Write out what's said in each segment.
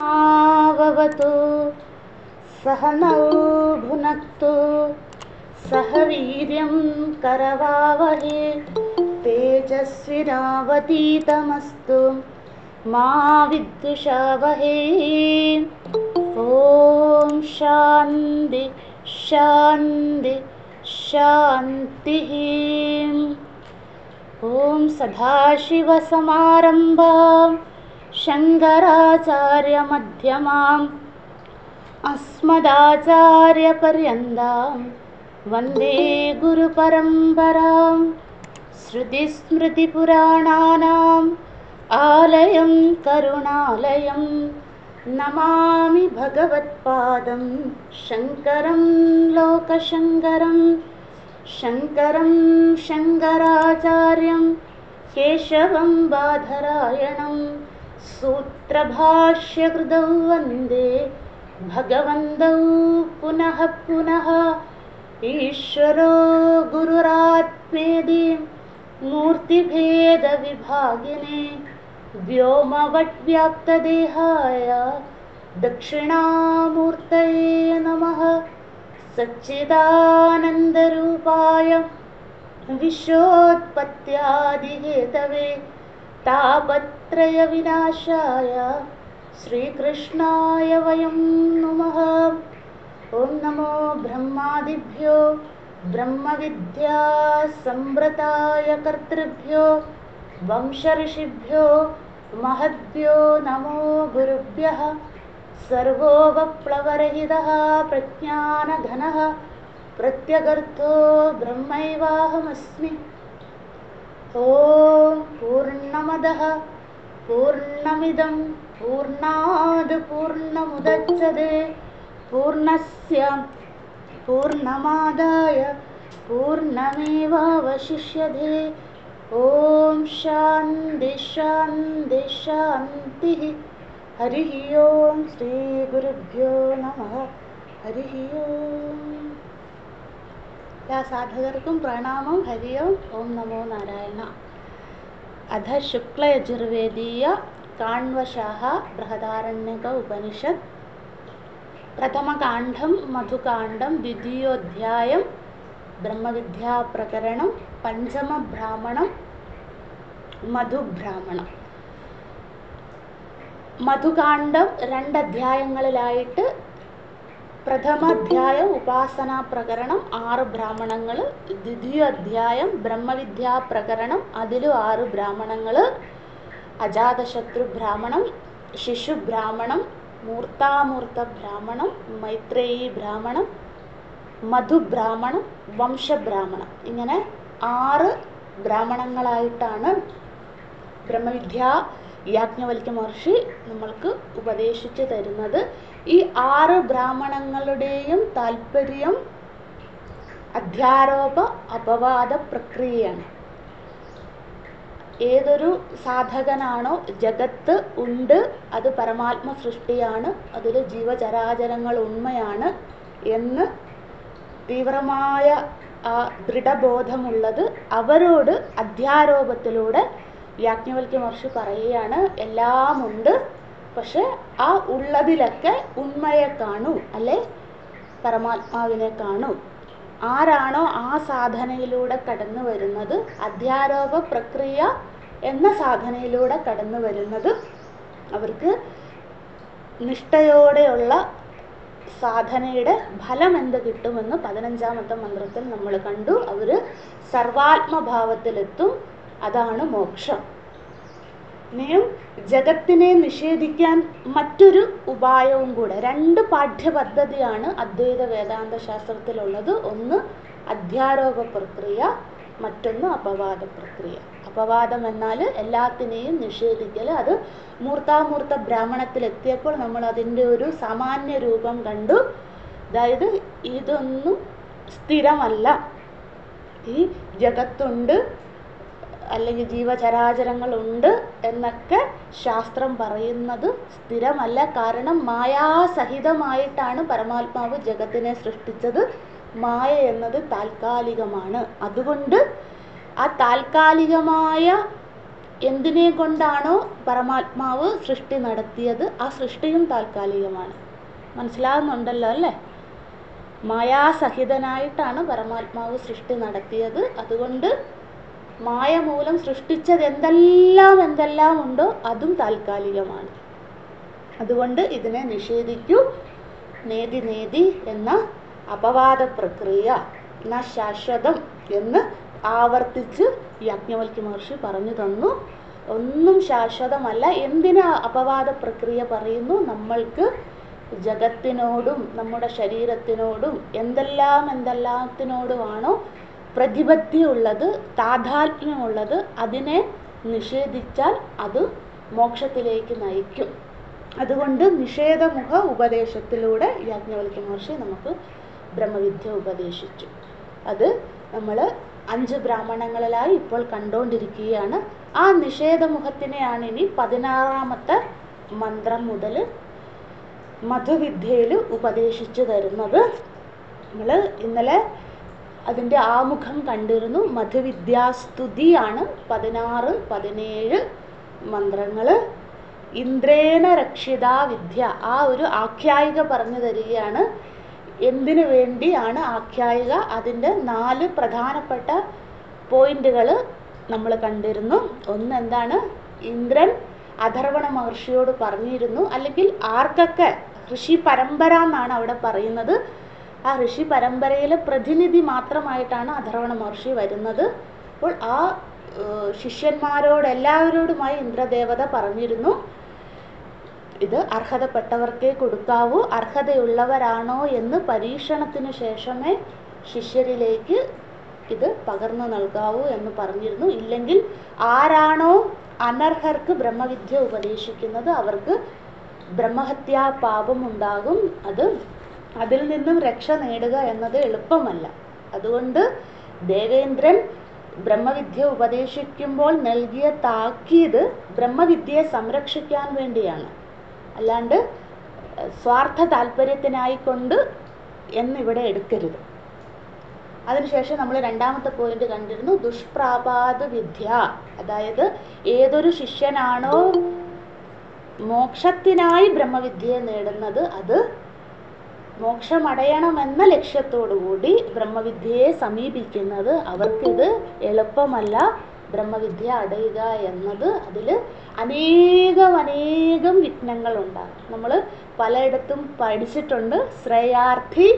आवतु सहनौ भुनक्तु सह वीर्यं करवावहे तेजस्विनावतीतमस्तु मा विद्विषावहे। ॐ शान्ति शान्ति शान्तिः। ॐ सदाशिवसमारम्भां शङ्कराचार्यमध्यमाम् अस्मदाचार्यपर्यन्तां वन्दे गुरुपरम्परां। श्रुतिस्मृतिपुराणानाम् आलयं करुणालयं नमामि भगवत्पादं शङ्करं लोकशङ्करं। शङ्करं शङ्कराचार्यं केशवं बादरायणं सूत्रभाष्यकृतौ वन्दे भगवन्तौ पुनः पुनः। ईश्वरो गुरुरात्मेति मूर्तिभेदविभागिने व्योमवद्व्याप्तदेहाय दक्षिणामूर्तये नमः। सच्चिदानन्दरूपाय विश्वोत्पत्त्यादिहेतवे तापत्रयविनाशाय श्रीकृष्णाय वयं नमः। ॐ नमो ब्रह्मादिभ्यो ब्रह्मविद्या संवृताय कर्तृभ्यो वंशऋषिभ्यो महद्भ्यो नमो गुरुभ्यः। सर्वोपप्लवरहितः प्रज्ञानघनः प्रत्यगर्थो ब्रह्मैवाहमस्मि। ॐ पूर्णमदः पूर्णमिदं पूर्णाद् पूर्णमुदच्यते पूर्णस्य पूर्णमादाय पूर्णमेवावशिष्यते। ॐ शान्ति शान्ति शान्तिः। हरिः ओं श्रीगुरुभ्यो नमः। हरिः ओं। या साधकर्ക്കും പ്രണാമം. ഹരി ഓം. ഓം നമോ നാരായണ. അധ ശുക്ലയജുർവേദീയ കാണ്വശാഃ ബൃഹദാരണ്യക ഉപനിഷത് പ്രഥമകാണ്ഡം മധുകാണ്ഡം ദ്വിതീയോധ്യായം ബ്രഹ്മവിദ്യാപ്രകരണം പഞ്ചമബ്രാഹ്മണം മധുബ്രാഹ്മണം. മധുകാണ്ഡം 2 അധ്യായങ്ങളിലായിട്ട് പ്രഥമാധ്യായം ഉപാസനാ പ്രകരണം 6 ബ്രാഹ്മണങ്ങൾ, ദ്വിതീയാധ്യായം ബ്രഹ്മവിദ്യാപ്രകരണം അതിലും 6 ബ്രാഹ്മണങ്ങൾ, അജാതശത്രു ബ്രാഹ്മണം, ശിശു ബ്രാഹ്മണം, മൂർത്താമൂർത്ത ബ്രാഹ്മണം, മൈത്രേയി ബ്രാഹ്മണം, മധുബ്രാഹ്മണം, വംശബ്രാഹ്മണം. ഇങ്ങനെ 6 ബ്രാഹ്മണങ്ങളായിട്ടാണ് ബ്രഹ്മവിദ്യ യാജ്ഞവൽക്യ മഹർഷി നമ്മൾക്ക് ഉപദേശിച്ചു തരുന്നത്. ഈ 6 ബ്രാഹ്മണങ്ങളുടെയും താല്പര്യം അധ്യാരോപ അപവാദ പ്രക്രിയയാണ്. ഏതൊരു സാധകനാണോ ജഗത്ത് ഉണ്ട്, അത് പരമാത്മ സൃഷ്ടിയാണ്, അതിൽ ജീവചരാചരങ്ങൾ ഉണ്മയാണ് എന്ന് തീവ്രമായ ആ ദൃഢബോധമുള്ളത് അവരോട് അധ്യാരോപത്തിലൂടെ യാജ്ഞവൽക്യ മഹർഷി പറയുകയാണ്, എല്ലാം ഉണ്ട്, പക്ഷെ ആ ഉള്ളതിലൊക്കെ ഉണ്മയെ കാണൂ, അല്ലെ പരമാത്മാവിനെ കാണൂ. ആരാണോ ആ സാധനയിലൂടെ കടന്നു വരുന്നത്, അധ്യാരോപ പ്രക്രിയ എന്ന സാധനയിലൂടെ കടന്നു വരുന്നത്, അവർക്ക് നിഷ്ഠയോടെയുള്ള സാധനയുടെ ഫലം എന്ത് കിട്ടുമെന്ന് 15ാമത്തെ മന്ത്രത്തിൽ നമ്മൾ കണ്ടു. അവർ സർവാത്മഭാവത്തിലെത്തും, അതാണ് മോക്ഷം. ഇനിയും ജഗത്തിനെ നിഷേധിക്കാൻ മറ്റൊരു ഉപായവും കൂടെ. 2 പാഠ്യപദ്ധതിയാണ് അദ്വൈത വേദാന്ത ശാസ്ത്രത്തിലുള്ളത്. ഒന്ന് അധ്യാരോപ പ്രക്രിയ, മറ്റൊന്ന് അപവാദ പ്രക്രിയ. അപവാദം എന്നാൽ എല്ലാത്തിനെയും നിഷേധിക്കൽ. അത് മൂർത്താമൂർത്ത ബ്രാഹ്മണത്തിലെത്തിയപ്പോൾ നമ്മൾ അതിൻ്റെ ഒരു സാമാന്യ രൂപം കണ്ടു. അതായത് ഇതൊന്നും സ്ഥിരമല്ല, ഈ ജഗത്തുണ്ട് അല്ലെങ്കിൽ ജീവചരാചരങ്ങളുണ്ട് എന്നൊക്കെ ശാസ്ത്രം പറയുന്നത് സ്ഥിരമല്ല. കാരണം മായാസഹിതമായിട്ടാണ് പരമാത്മാവ് ജഗത്തിനെ സൃഷ്ടിച്ചത്. മായ എന്നത് താൽക്കാലികമാണ്. അതുകൊണ്ട് ആ താൽക്കാലികമായ എന്തിനെ കൊണ്ടാണോ പരമാത്മാവ് സൃഷ്ടി നടത്തിയത് ആ സൃഷ്ടിയും താൽക്കാലികമാണ്. മനസ്സിലാകുന്നുണ്ടല്ലോ അല്ലേ? മായാസഹിതനായിട്ടാണ് പരമാത്മാവ് സൃഷ്ടി നടത്തിയത്. അതുകൊണ്ട് മായ മൂലം സൃഷ്ടിച്ചത് എന്തെല്ലാം ഉണ്ടോ അതും താൽക്കാലികമാണ്. അതുകൊണ്ട് ഇതിനെ നിഷേധിക്കൂ. നേതി എന്ന അപവാദ പ്രക്രിയ ന ശാശ്വതം എന്ന് ആവർത്തിച്ച് യാജ്ഞവൽക്യ മഹർഷി പറഞ്ഞു തന്നു. ഒന്നും ശാശ്വതമല്ല. എന്തിനാ അപവാദ പ്രക്രിയ പറയുന്നു? നമ്മൾക്ക് ജഗത്തിനോടും നമ്മുടെ ശരീരത്തിനോടും എന്തെല്ലാത്തിനോടുമാണോ പ്രതിപത്തിയുള്ളത്, താതാത്മ്യമുള്ളത്, അതിനെ നിഷേധിച്ചാൽ അത് മോക്ഷത്തിലേക്ക് നയിക്കും. അതുകൊണ്ട് നിഷേധമുഖ ഉപദേശത്തിലൂടെ യാജ്ഞവൽക്യ മഹർഷി നമുക്ക് ബ്രഹ്മവിദ്യ ഉപദേശിച്ചു. അത് നമ്മൾ 5 ബ്രാഹ്മണങ്ങളിലായി ഇപ്പോൾ കണ്ടുകൊണ്ടിരിക്കുകയാണ്. ആ നിഷേധമുഖത്തിനെയാണ് ഇനി 16ാമത്തെ മന്ത്രം മുതൽ മധുവിദ്യയിൽ ഉപദേശിച്ചു തരുന്നത്. നമ്മൾ ഇന്നലെ അതിൻ്റെ ആമുഖം കണ്ടിരുന്നു. മധുവിദ്യാസ്തുതിയാണ് 16, 17 മന്ത്രങ്ങൾ. ഇന്ദ്രേണ രക്ഷിത വിദ്യ, ആ ഒരു ആഖ്യായിക പറഞ്ഞു തരികയാണ്. എന്തിനു വേണ്ടിയാണ് ആഖ്യായിക? അതിൻ്റെ 4 പ്രധാനപ്പെട്ട പോയിന്റുകൾ നമ്മൾ കണ്ടിരുന്നു. ഒന്ന് എന്താണ്? ഇന്ദ്രൻ അഥർവണ മഹർഷിയോട് പറഞ്ഞിരുന്നു, അല്ലെങ്കിൽ ആർക്കൊക്കെ ഋഷി പരമ്പര എന്നാണ് അവിടെ പറയുന്നത്. ആ ഋഷി പരമ്പരയിലെ പ്രതിനിധി മാത്രമായിട്ടാണ് അഥർവണ മഹർഷി വരുന്നത്. അപ്പോൾ ആ ശിഷ്യന്മാരോടെല്ലാവരോടുമായി ഇന്ദ്രദേവത പറഞ്ഞിരുന്നു, ഇത് അർഹതപ്പെട്ടവർക്കേ കൊടുക്കാവൂ, അർഹതയുള്ളവരാണോ എന്ന് പരീക്ഷണത്തിന് ശേഷമേ ശിഷ്യരിലേക്ക് ഇത് പകർന്നു നൽകാവൂ എന്ന് പറഞ്ഞിരുന്നു. ഇല്ലെങ്കിൽ ആരാണോ അനർഹർക്ക് ബ്രഹ്മവിദ്യ ഉപദേശിക്കുന്നത് അവർക്ക് ബ്രഹ്മഹത്യാ പാപം ഉണ്ടാകും. അതിൽ നിന്നും രക്ഷ നേടുക എന്നത് എളുപ്പമല്ല. അതുകൊണ്ട് ദേവേന്ദ്രൻ ബ്രഹ്മവിദ്യ ഉപദേശിക്കുമ്പോൾ നൽകിയ താക്കീത് ബ്രഹ്മവിദ്യയെ സംരക്ഷിക്കാൻ വേണ്ടിയാണ്, അല്ലാണ്ട് സ്വാർത്ഥ താല്പര്യത്തിനായിക്കൊണ്ട് എന്നിവിടെ എടുക്കരുത്. അതിനുശേഷം നമ്മൾ 2ാമത്തെ പോയിന്റ് കണ്ടിരുന്നു, ദുഷ്പ്രാപാദ വിദ്യ. അതായത് ഏതൊരു ശിഷ്യനാണോ മോക്ഷത്തിനായി ബ്രഹ്മവിദ്യയെ നേടുന്നത്, അത് മോക്ഷമടയണമെന്ന ലക്ഷ്യത്തോടുകൂടി ബ്രഹ്മവിദ്യയെ സമീപിക്കുന്നത് അവർക്കിത് എളുപ്പമല്ല. ബ്രഹ്മവിദ്യ അടയുക എന്നത് അതിൽ അനേകം വിഘ്നങ്ങളുണ്ടാകും. നമ്മൾ പലയിടത്തും പഠിച്ചിട്ടുണ്ട്, ശ്രേയാർത്ഥി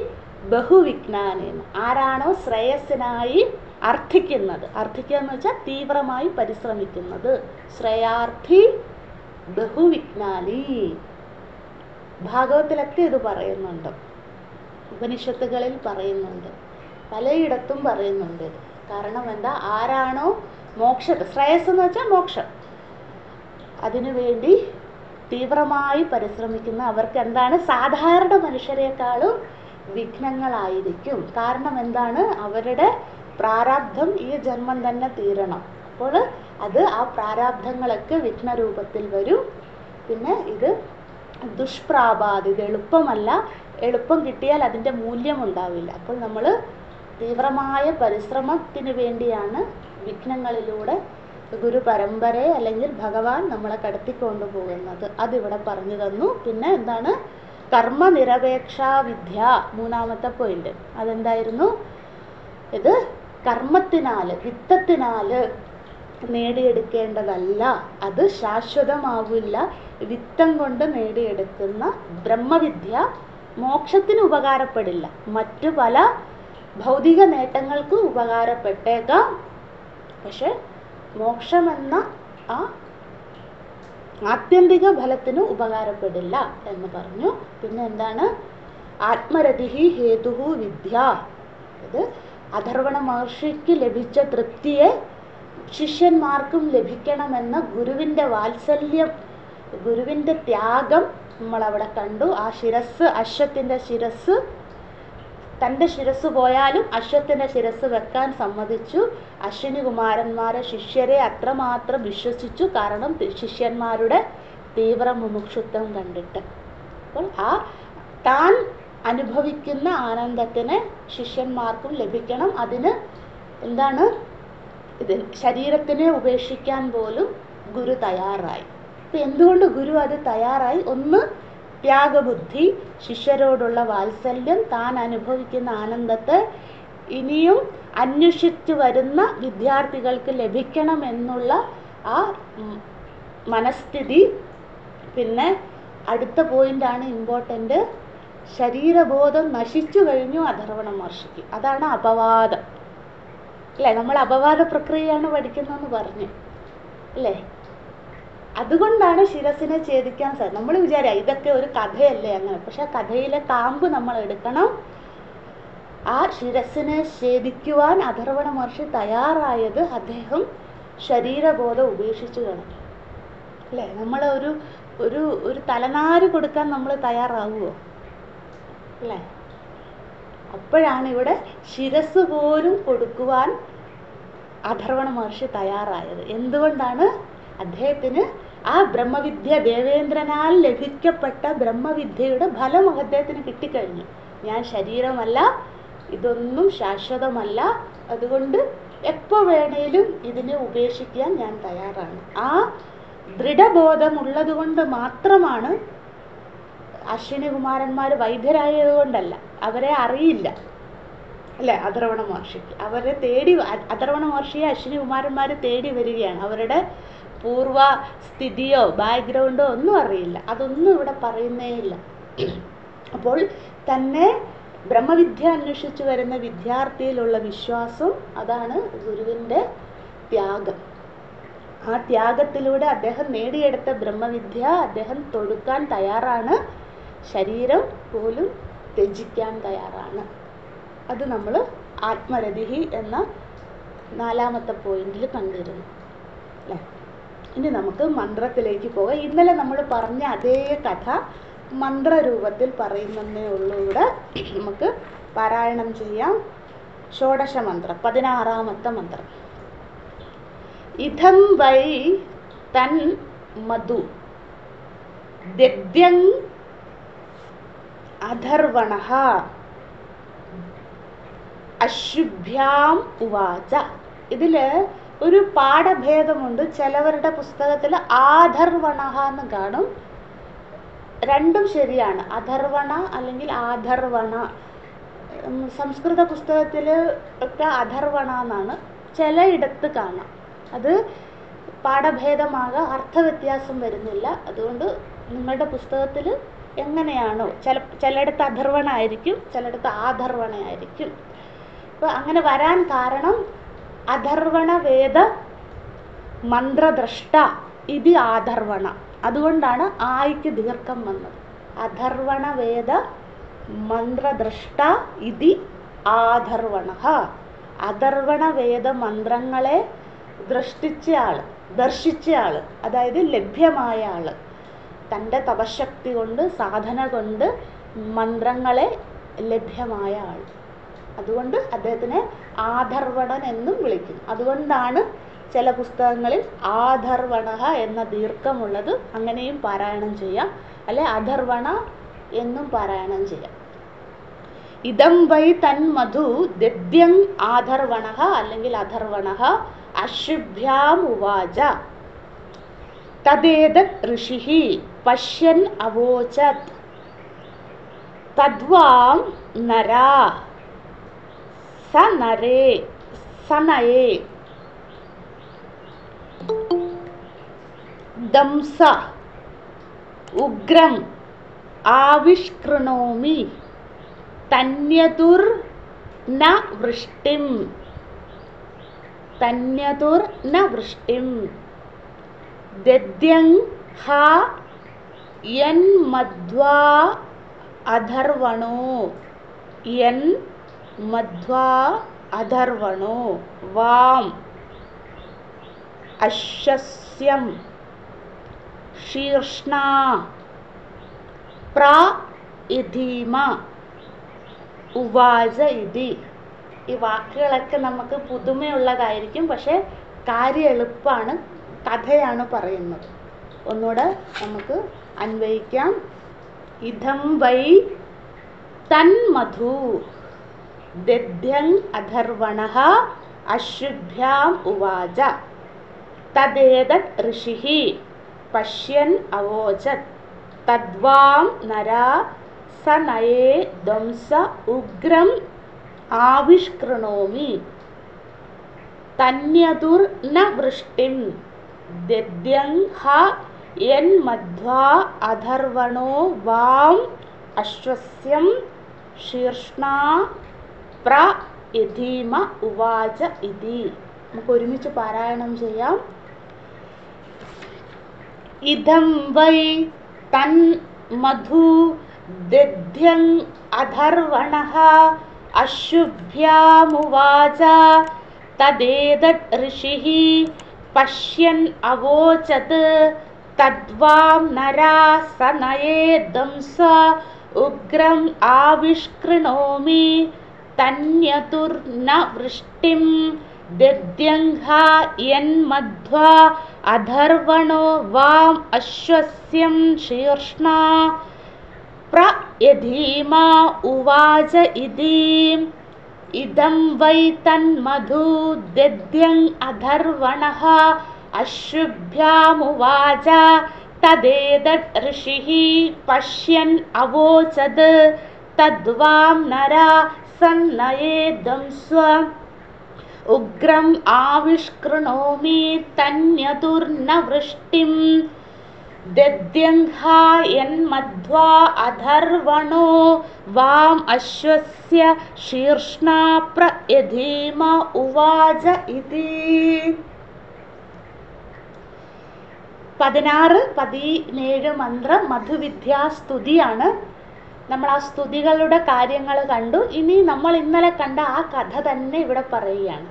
ബഹുവിഘ്നാനേന്ന്. ആരാണോ ശ്രേയസ്സിനായി അർത്ഥിക്കുക എന്ന് വെച്ചാൽ തീവ്രമായി പരിശ്രമിക്കുന്നത്, ശ്രേയാർത്ഥി ബഹുവിഘ്നാനി. ഭാഗവത്തിലൊക്കെ ഇത് പറയുന്നുണ്ട്, ഉപനിഷത്തുകളിൽ പറയുന്നുണ്ട്, പലയിടത്തും പറയുന്നുണ്ട്. കാരണം എന്താ? ആരാണോ ശ്രേയസ് എന്ന് വെച്ചാൽ മോക്ഷം, അതിനുവേണ്ടി തീവ്രമായി പരിശ്രമിക്കുന്ന അവർക്ക് എന്താണ്? സാധാരണ മനുഷ്യരെക്കാളും വിഘ്നങ്ങളായിരിക്കും. കാരണം എന്താണ്? അവരുടെ പ്രാരാബ്ധം ഈ ജന്മം തന്നെ തീരണം. അപ്പോൾ അത് ആ പ്രാരാബ്ധങ്ങളൊക്കെ വിഘ്നരൂപത്തിൽ വരും. പിന്നെ ഇത് ദുഷ്പ്രാപാദി, ഇത് എളുപ്പമല്ല. എളുപ്പം കിട്ടിയാൽ അതിൻ്റെ മൂല്യം ഉണ്ടാവില്ല. അപ്പോൾ നമ്മൾ തീവ്രമായ പരിശ്രമത്തിന് വേണ്ടിയാണ് വിഘ്നങ്ങളിലൂടെ ഗുരു പരമ്പരയെ അല്ലെങ്കിൽ ഭഗവാൻ നമ്മളെ കടത്തിക്കൊണ്ടു പോകുന്നത്. അതിവിടെ പറഞ്ഞു തന്നു. പിന്നെ എന്താണ്? കർമ്മനിരപേക്ഷാ വിദ്യ, 3ാമത്തെ പോയിന്റ്. അതെന്തായിരുന്നു? ഇത് കർമ്മത്തിനാൽ, വിത്തത്തിനാൽ നേടിയെടുക്കേണ്ടതല്ല, അത് ശാശ്വതമാവില്ല. വിത്തം കൊണ്ട് നേടിയെടുക്കുന്ന ബ്രഹ്മവിദ്യ മോക്ഷത്തിന് ഉപകാരപ്പെടില്ല, മറ്റു പല ഭൗതിക നേട്ടങ്ങൾക്ക് ഉപകാരപ്പെട്ടേക്കാം, പക്ഷെ മോക്ഷമെന്ന ആ ആത്യന്തിക ഫലത്തിന് ഉപകാരപ്പെടില്ല എന്ന് പറഞ്ഞു. പിന്നെ എന്താണ്? ആത്മരതിഹി ഹേതുഹു വിദ്യ. ഇത് അഥർവണ മഹർഷിക്ക് ലഭിച്ച തൃപ്തിയെ ശിഷ്യന്മാർക്കും ലഭിക്കണമെന്ന ഗുരുവിൻ്റെ വാത്സല്യം, ഗുരുവിൻ്റെ ത്യാഗം നമ്മളവിടെ കണ്ടു. ആ ശിരസ്, അശ്വത്തിൻ്റെ ശിരസ്, തൻ്റെ ശിരസ് പോയാലും അശ്വത്തിൻ്റെ ശിരസ് വെക്കാൻ സമ്മതിച്ചു. അശ്വിനി കുമാരന്മാരെ, ശിഷ്യരെ അത്രമാത്രം വിശ്വസിച്ചു. കാരണം ശിഷ്യന്മാരുടെ തീവ്ര മുമുക്ഷുത്വം കണ്ടിട്ട്. അപ്പോൾ ആ താൻ അനുഭവിക്കുന്ന ആനന്ദത്തിന് ശിഷ്യന്മാർക്കും ലഭിക്കണം. അതിന് എന്താണ്? ഇത് ശരീരത്തിനെ ഉപേക്ഷിക്കാൻ പോലും ഗുരു തയ്യാറായി. അപ്പം എന്തുകൊണ്ട് ഗുരു അത് തയ്യാറായി? ഒന്ന്, ത്യാഗബുദ്ധി, ശിഷ്യരോടുള്ള വാത്സല്യം, താൻ അനുഭവിക്കുന്ന ആനന്ദത്തെ ഇനിയും അന്വേഷിച്ചു വരുന്ന വിദ്യാർത്ഥികൾക്ക് ലഭിക്കണമെന്നുള്ള ആ മനസ്ഥിതി. പിന്നെ അടുത്ത പോയിന്റാണ് ഇമ്പോർട്ടൻ്റ്, ശരീരബോധം നശിച്ചു കഴിഞ്ഞു അഥർവണ മഹർഷിക്ക്. അതാണ് അപവാദം അല്ലേ? നമ്മൾ അപവാദ പ്രക്രിയയാണ് പഠിക്കുന്നതെന്ന് പറഞ്ഞു അല്ലേ? അതുകൊണ്ടാണ് ശിരസിനെ ഛേദിക്കാൻ സാധിക്കും. നമ്മൾ വിചാരിക്കുക ഇതൊക്കെ ഒരു കഥയല്ലേ അങ്ങനെ, പക്ഷെ ആ കഥയിലെ കാമ്പ് നമ്മൾ എടുക്കണം. ആ ശിരസിനെ ഛേദിക്കുവാൻ അഥർവണ മഹർഷി തയ്യാറായത് അദ്ദേഹം ശരീരബോധം ഉപേക്ഷിച്ചു കളഞ്ഞു അല്ലേ? നമ്മൾ ഒരു തലനാര് കൊടുക്കാൻ നമ്മൾ തയ്യാറാവുമോ അല്ലേ? അപ്പോഴാണ് ഇവിടെ ശിരസ് പോലും കൊടുക്കുവാൻ അഥർവണ മഹർഷി തയ്യാറായത്. എന്തുകൊണ്ടാണ്? അദ്ദേഹത്തിന് ആ ബ്രഹ്മവിദ്യ, ദേവേന്ദ്രനാൽ ലഭിക്കപ്പെട്ട ബ്രഹ്മവിദ്യയുടെ ഫലം അദ്ദേഹത്തിന് കിട്ടിക്കഴിഞ്ഞു. ഞാൻ ശരീരമല്ല, ഇതൊന്നും ശാശ്വതമല്ല, അതുകൊണ്ട് എപ്പോൾ വേണേലും ഇതിനെ ഉപേക്ഷിക്കാൻ ഞാൻ തയ്യാറാണ്. ആ ദൃഢബോധമുള്ളത് കൊണ്ട് മാത്രമാണ് അശ്വിനി കുമാരന്മാർ വൈദ്യരായതുകൊണ്ടല്ല, അവരെ അറിയില്ല അല്ലേ അഥർവണ മഹർഷിക്ക്. അവരെ തേടി അഥർവണ മഹർഷിയെ അശ്വിനി കുമാരന്മാർ തേടി വരികയാണ്. അവരുടെ പൂർവ സ്ഥിതിയോ ബാക്ക്ഗ്രൗണ്ടോ ഒന്നും അറിയില്ല, അതൊന്നും ഇവിടെ പറയുന്നേ ഇല്ല. അപ്പോൾ തന്നെ ബ്രഹ്മവിദ്യ അന്വേഷിച്ചു വരുന്ന വിദ്യാർത്ഥിയിലുള്ള വിശ്വാസം, അതാണ് ഗുരുവിൻ്റെ ത്യാഗം. ആ ത്യാഗത്തിലൂടെ അദ്ദേഹം നേടിയെടുത്ത ബ്രഹ്മവിദ്യ അദ്ദേഹം തൊടുക്കാൻ തയ്യാറാണ്, ശരീരം പോലും ത്യജിക്കാൻ തയ്യാറാണ്. അത് നമ്മൾ ആത്മരതിഹി എന്ന 4ാമത്തെ പോയിന്റിൽ കണ്ടിരുന്നു അല്ലേ? ഇനി നമുക്ക് മന്ത്രത്തിലേക്ക് പോകാം. ഇന്നലെ നമ്മൾ പറഞ്ഞ അതേ കഥ മന്ത്രരൂപത്തിൽ പറയുന്നതേ ഉള്ളൂ. ഇവിടെ നമുക്ക് പാരായണം ചെയ്യാം. ഷോഡശ മന്ത്രം, 16ാമത്തെ മന്ത്രം. ഇതം വൈ തൻ മധു ദദ്യങ് അഥർവണഃ അശുഭ്യാം ഉവാച. ഇതിൽ ഒരു പാഠഭേദമുണ്ട്. ചിലവരുടെ പുസ്തകത്തിൽ ആധർവണഃ എന്ന് കാണും. രണ്ടും ശരിയാണ്, അഥർവണ അല്ലെങ്കിൽ ആധർവണ. സംസ്കൃത പുസ്തകത്തിൽ ഒക്കെ അഥർവണ എന്നാണ് ചിലയിടത്ത് കാണാം. അത് പാഠഭേദമാകാം, അർത്ഥവ്യത്യാസം വരുന്നില്ല. അതുകൊണ്ട് നിങ്ങളുടെ പുസ്തകത്തിൽ എങ്ങനെയാണോ, ചിലയിടത്ത് അഥർവണ ആയിരിക്കും, ചിലയിടത്ത് ആധർവണ ആയിരിക്കും. അപ്പോൾ അങ്ങനെ വരാൻ കാരണം അഥർവണ വേദ മന്ത്രദ്രഷ്ട ഇത് ആധർവണ, അതുകൊണ്ടാണ് ആയിക്ക് ദീർഘം വന്നത്. അഥർവണ വേദ മന്ത്രദ്രഷ്ട ഇതി ആധർവണ. അഥർവണ വേദ മന്ത്രങ്ങളെ ദർശിച്ച ആള്, അതായത് ലഭ്യമായ ആള്, തൻ്റെ തപശക്തി കൊണ്ട്, സാധന കൊണ്ട് മന്ത്രങ്ങളെ ലഭ്യമായ ആൾ. അതുകൊണ്ട് അദ്ദേഹത്തിനെ ആധർവണൻ എന്നും വിളിക്കുന്നു. അതുകൊണ്ടാണ് ചില പുസ്തകങ്ങളിൽ ആധർവണ എന്ന ദീർഘമുള്ളത്. അങ്ങനെയും പാരായണം ചെയ്യാം, അല്ലെ അധർവണ എന്നും പാരായണം ചെയ്യാം. ഇതം വൈ തൻ മധു ദദ്യങ് ആധർവണ അല്ലെങ്കിൽ അധർവണ അശുഭ്യാം ഉവാച തദേതത് ഋഷിഃ പശ്യൻ അവോചത് തദ്വാം നരാ സനയേ ദംസ ഉഗ്രം ആവിഷ്കൃണോമി തന്യതുർ ന വൃഷ്ടിം ദദ്യങ് ഹ യന്മധ്വാ അധർവണോ വാം അശ്വസ്യം ശീർഷ്ണ പ്ര ഇധീമ ഉവാച ഇതി. ഈ വാക്കുകളൊക്കെ നമുക്ക് പുതുമയുള്ളതായിരിക്കും, പക്ഷെ കാര്യം എളുപ്പമാണ്, കഥയാണ് പറയുന്നത്. ഒന്നുകൂടെ നമുക്ക് അന്വയിക്കാം. ഇതം വൈ തൻ മധു ദദ്യങ് അധർവണഃ അശുഭ്യാം ഉവാച തദേതത് ഋഷിഃ പശ്യൻ അവോചത് തദ്വാം നരാ സ നയേ ധ്വംസ ഉഗ്രം ആവിഷ്കൃണോമി തന്യതുർ ന വൃഷ്ടിം ദദ്യംഹ യന്മധ്വാ അധർവണോ വാം അശ്വസ്യം ശീർഷ്ണാ പ്ര യധീമ ഉവാച ഇതി. നമുക്ക് ഒരുമിച്ച് പാരായണം ചെയ്യാം. ഇദം വൈ തൻ മധു ദദ്ധ്യൻ അധർവണഃ അശുഭ്യാമുവാച തദേതത് ഋഷിഃ പശ്യൻ അവോചത് തദ്വാം നരാ സ നയേ ധ്വംസ ഉഗ്രം ആവിഷ്കൃണോമി തന്യതുർന വൃഷ്ടിം ദദ്യംഹ യന്മധ്വാ അധർവണോ വാം അശ്വസ്യം ശീർഷ്ണാ പ്ര യധീമ ഉവാച ഇതി. ഇദം വൈ തന്മധു ദദ്യൻ അധർവണഃ അശുഭ്യാമുവാച തദേതത് ഋഷിഃ പശ്യൻ അവോചത് തദ്വാം നരാ സ നയേ ധ്വംസ ഉഗ്രം ആവിഷ്കൃണോമി തന്യതുർന വൃഷ്ടിം ദദ്യംഹ യന്മധ്വാ അധർവണോ വാം അശ്വസ്യ ശീർഷ്ണാ പ്ര യധീമ ഉവാച ഇതി. 16, 17 മന്ത്രം മധുവിദ്യാസ്തുതിയാണ്. നമ്മൾ ആ സ്തുതികളുടെ കാര്യങ്ങൾ കണ്ടു. ഇനി നമ്മൾ ഇന്നലെ കണ്ട ആ കഥ തന്നെ ഇവിടെ പറയുകയാണ്.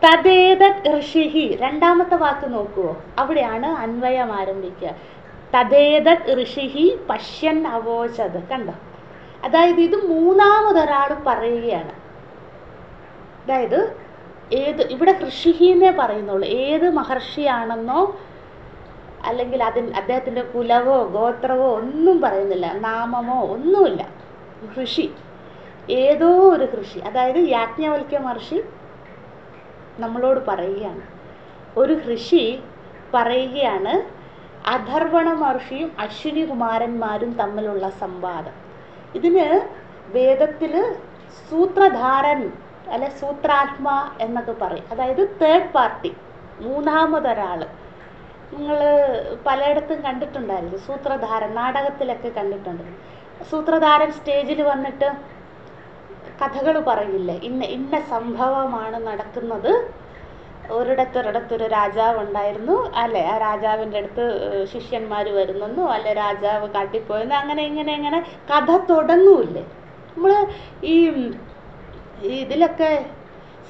തദേതത് ഋഷിഃ, രണ്ടാമത്തെ വാക്ക് നോക്കുവോ, അവിടെയാണ് അന്വയം ആരംഭിക്കുക. തദേതത് ഋഷിഃ പശ്യൻ അവോചത്. കണ്ടോ, അതായത് ഇത് മൂന്നാമതൊരാൾ പറയുകയാണ്. അതായത് ഇവിടെ ഋഷിഹിനെ പറയുന്നുള്ളൂ. ഏത് മഹർഷിയാണെന്നോ അല്ലെങ്കിൽ അദ്ദേഹത്തിൻ്റെ കുലവോ ഗോത്രവോ ഒന്നും പറയുന്നില്ല, നാമമോ ഒന്നുമില്ല. ഋഷി, ഏതോ ഒരു ഋഷി, അതായത് യാജ്ഞവൽക്യ മഹർഷി നമ്മളോട് പറയുകയാണ്. ഒരു ഋഷി പറയുകയാണ് അധർവണ മഹർഷിയും അശ്വിനി കുമാരന്മാരും തമ്മിലുള്ള സംവാദം. ഇതിന് വേദത്തിൽ സൂത്രധാരൻ അല്ലെ സൂത്രാത്മാ എന്നൊക്കെ പറയും. അതായത് തേർഡ് പാർട്ടി, മൂന്നാമതൊരാൾ. നിങ്ങൾ പലയിടത്തും കണ്ടിട്ടുണ്ടായിരുന്നു സൂത്രധാരൻ, നാടകത്തിലൊക്കെ കണ്ടിട്ടുണ്ട്. സൂത്രധാരൻ സ്റ്റേജിൽ വന്നിട്ട് കഥകൾ പറയില്ലേ, ഇന്ന സംഭവമാണ് നടക്കുന്നത്, ഒരിടത്തൊരിടത്തൊരു രാജാവ് ഉണ്ടായിരുന്നു അല്ലെ, ആ രാജാവിൻ്റെ അടുത്ത് ശിഷ്യന്മാർ വരുന്നെന്നോ അല്ലെ രാജാവ് കാട്ടിപ്പോയെന്നോ അങ്ങനെ ഇങ്ങനെ കഥ തുടങ്ങൂല്ലേ. നമ്മൾ ഈ ഇതിലൊക്കെ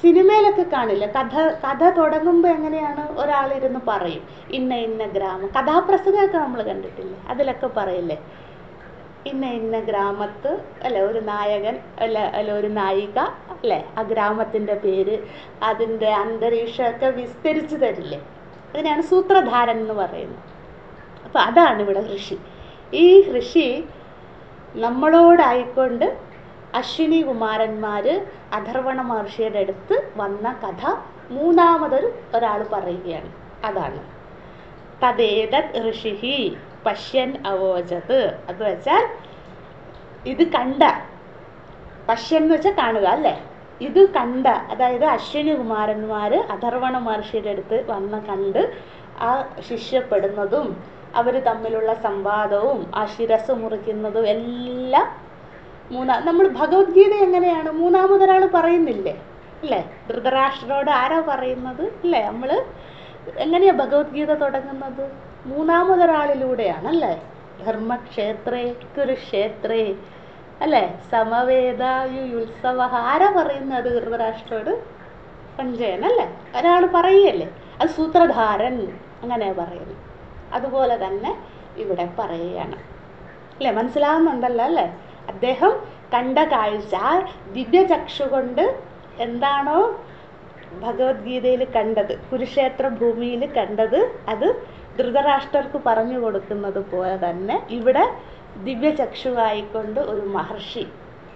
സിനിമയിലൊക്കെ കാണില്ല, കഥ തുടങ്ങുമ്പോൾ എങ്ങനെയാണ്, ഒരാളിരുന്ന് പറയും ഇന്ന ഗ്രാമം, കഥാപ്രസംഗമൊക്കെ നമ്മൾ കണ്ടിട്ടില്ലേ, അതിലൊക്കെ പറയില്ലേ ഇന്ന ഗ്രാമത്ത് അല്ലെ ഒരു നായകൻ അല്ല ഒരു നായിക അല്ലെ, ആ ഗ്രാമത്തിൻ്റെ പേര്, അതിൻ്റെ അന്തരീക്ഷമൊക്കെ വിസ്തരിച്ച് തരില്ലേ. അതിനാണ് സൂത്രധാരൻ എന്ന് പറയുന്നത്. അപ്പം അതാണ് ഇവിടെ ഋഷി. ഈ ഋഷി നമ്മളോടായിക്കൊണ്ട് അശ്വിനി കുമാരന്മാർ അധർവണ മഹർഷിയുടെ അടുത്ത് വന്ന കഥ ഒരാൾ പറയുകയാണ്. അതാണ് തദേതത് ഋഷിഃ പശ്യൻ അവോചത്. അത് വെച്ചാൽ ഇത് കണ്ട, പശ്യൻ എന്ന് വെച്ചാൽ കാണുക അല്ലേ, ഇത് കണ്ട, അതായത് അശ്വിനി കുമാരന്മാർ അധർവണ മഹർഷിയുടെ അടുത്ത് കണ്ട് ആ ശിഷ്യപ്പെടുന്നതും അവർ തമ്മിലുള്ള സംവാദവും ആ ശിരസ് മുറിക്കുന്നതും എല്ലാം നമ്മൾ ഭഗവത്ഗീത എങ്ങനെയാണ് മൂന്നാമതൊരാൾ പറയുന്നില്ലേ അല്ലേ, ധൃതരാഷ്ട്രരോട് ആരാ പറയുന്നത് അല്ലേ, നമ്മൾ എങ്ങനെയാ ഭഗവത്ഗീത തുടങ്ങുന്നത്, മൂന്നാമതൊരാളിലൂടെയാണ് അല്ലേ. ധർമ്മക്ഷേത്രേ കുരുക്ഷേത്രേ അല്ലേ സമവേദായുത്സവ, ആരാ പറയുന്നത് ധൃതരാഷ്ട്രോട്, സഞ്ജയൻ അല്ലേ, ഒരാൾ പറയുകയല്ലേ, അത് സൂത്രധാരൻ അങ്ങനെയാ പറയുന്നത്. അതുപോലെ തന്നെ ഇവിടെ പറയുകയാണ് അല്ലേ, മനസ്സിലാവുന്നുണ്ടല്ലോ അല്ലേ. അദ്ദേഹം കണ്ട കാഴ്ച, ആ ദിവ്യചക്ഷു കൊണ്ട് എന്താണോ ഭഗവത്ഗീതയിൽ കണ്ടത്, കുരുക്ഷേത്ര ഭൂമിയിൽ കണ്ടത്, അത് ധൃതരാഷ്ട്രർക്ക് പറഞ്ഞു കൊടുക്കുന്നത് പോലെ തന്നെ ഇവിടെ ദിവ്യചക്ഷുവായിക്കൊണ്ട് ഒരു മഹർഷി,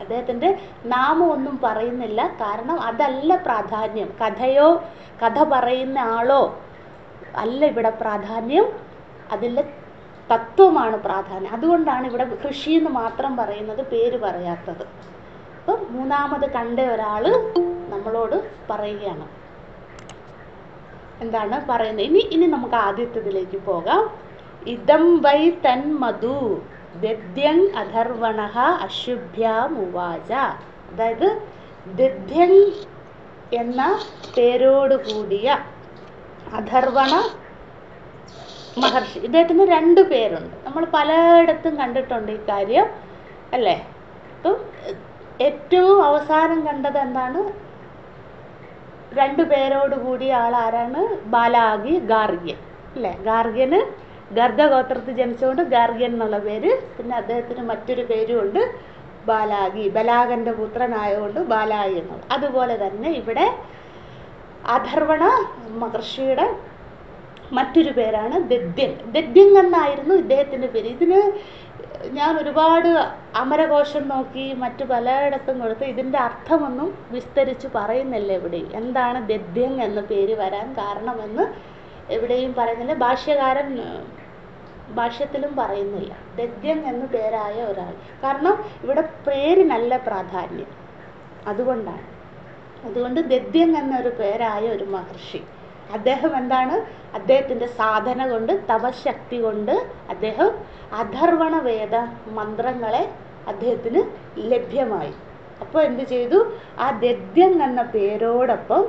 അദ്ദേഹത്തിൻ്റെ നാമം ഒന്നും പറയുന്നില്ല, കാരണം അതല്ല പ്രാധാന്യം. കഥ പറയുന്ന ആളോ അല്ല ഇവിടെ പ്രാധാന്യം, അതിലെ തത്വമാണ് പ്രാധാന്യം. അതുകൊണ്ടാണ് ഇവിടെ ഋഷി എന്ന് മാത്രം പറയുന്നത്, പേര് പറയാത്തത്. അപ്പം മൂന്നാമത് കണ്ട ഒരാൾ നമ്മളോട് പറയുകയാണ്. എന്താണ് പറയുന്നത്? ഇനി നമുക്ക് ആദ്യത്തേതിലേക്ക് പോകാം. ഇദം വൈ തൻ മധു ദദ്യൻ അധർവണഃ അശുഭ്യാം ഉവാച. അതായത് ദദ്യൻ എന്ന പേരോട് കൂടിയ അധർവണ മഹർഷി, ഇദ്ദേഹത്തിന് 2 പേരുണ്ട്. നമ്മൾ പലയിടത്തും കണ്ടിട്ടുണ്ട് ഈ കാര്യം അല്ലേ. അപ്പം ഏറ്റവും അവസാനം കണ്ടത് എന്താണ്? 2 പേരോട് കൂടിയ ആളാരാണ്? ബാലാഗി, ഗാർഗ്യൻ അല്ലേ. ഗാർഗ്യന് ഗർഗഗോത്രത്തിൽ ജനിച്ചുകൊണ്ട് ഗാർഗ്യൻ എന്നുള്ള പേര്. പിന്നെ അദ്ദേഹത്തിന് മറ്റൊരു പേരുമുണ്ട്, ബാലാഗി, ബലാഗന്റെ പുത്രനായതുകൊണ്ട് ബാലാഗി എന്നുള്ളത്. അതുപോലെ തന്നെ ഇവിടെ അധർവണ മഹർഷിയുടെ മറ്റൊരു പേരാണ് ദദ്യൻ. ദദ്യൻ എന്നായിരുന്നു ഇദ്ദേഹത്തിൻ്റെ പേര്. ഇതിന് ഞാൻ ഒരുപാട് അമരകോശം നോക്കി, മറ്റു പലയിടത്തും കൊടുത്ത് ഇതിൻ്റെ അർത്ഥമൊന്നും വിസ്തരിച്ച് പറയുന്നില്ല എവിടെയും. എന്താണ് ദദ്യൻ എന്ന പേര് വരാൻ കാരണമെന്ന് എവിടെയും പറയുന്നില്ല. ഭാഷ്യത്തിലും പറയുന്നില്ല ദദ്യൻ എന്നു പേരായ ഒരാൾ. കാരണം ഇവിടെ പേരിനല്ല പ്രാധാന്യം, അതുകൊണ്ട് ദദ്യൻ എന്നൊരു പേരായ ഒരു മഹർഷി. അദ്ദേഹം എന്താണ്? അദ്ദേഹത്തിൻ്റെ സാധന കൊണ്ട്, തപശക്തി കൊണ്ട് അദ്ദേഹം അധർവണ വേദ മന്ത്രങ്ങളെ അദ്ദേഹത്തിന് ലഭ്യമായി. അപ്പോൾ എന്ത് ചെയ്തു? ആ ദദ്യൻ എന്ന പേരോടൊപ്പം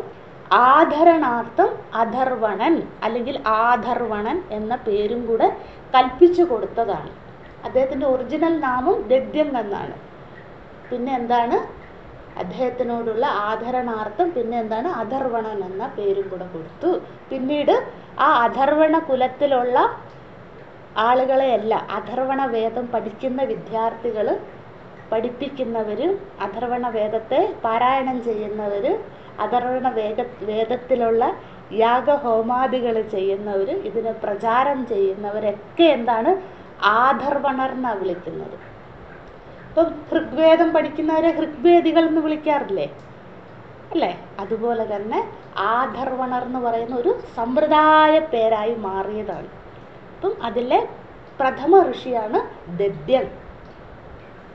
ആധരണാർത്ഥം അധർവണൻ അല്ലെങ്കിൽ ആധർവണൻ എന്ന പേരും കൂടെ കൽപ്പിച്ചു കൊടുത്തതാണ്. അദ്ദേഹത്തിൻ്റെ ഒറിജിനൽ നാമം ദദ്യൻ എന്നാണ്. പിന്നെ എന്താണ്? അദ്ദേഹത്തിനോടുള്ള ആധരണാർത്ഥം പിന്നെ എന്താണ്? അധർവണൻ എന്ന പേരും കൂടെ കൊടുത്തു. പിന്നീട് ആ അധർവണ കുലത്തിലുള്ള ആളുകളെയല്ല, അധർവണ വേദം പഠിക്കുന്ന വിദ്യാർത്ഥികൾ, പഠിപ്പിക്കുന്നവർ, അധർവണ വേദത്തെ പാരായണം ചെയ്യുന്നവർ, അധർവണ വേദത്തിലുള്ള യാഗഹോമാദികൾ ചെയ്യുന്നവർ, ഇതിനെ പ്രചാരം ചെയ്യുന്നവരൊക്കെ എന്താണ്? ആധർവണർ എന്നാണ് വിളിക്കുന്നത്. ഇപ്പം ഋഗ്വേദം പഠിക്കുന്നവരെ ഋഗ്വേദികൾ എന്ന് വിളിക്കാറില്ലേ അല്ലേ? അതുപോലെ തന്നെ ആധർവണർ എന്ന് പറയുന്ന ഒരു സമ്പ്രദായ പേരായി മാറിയതാണ്. അപ്പം അതിലെ പ്രഥമ ഋഷിയാണ് ദദ്യൻ.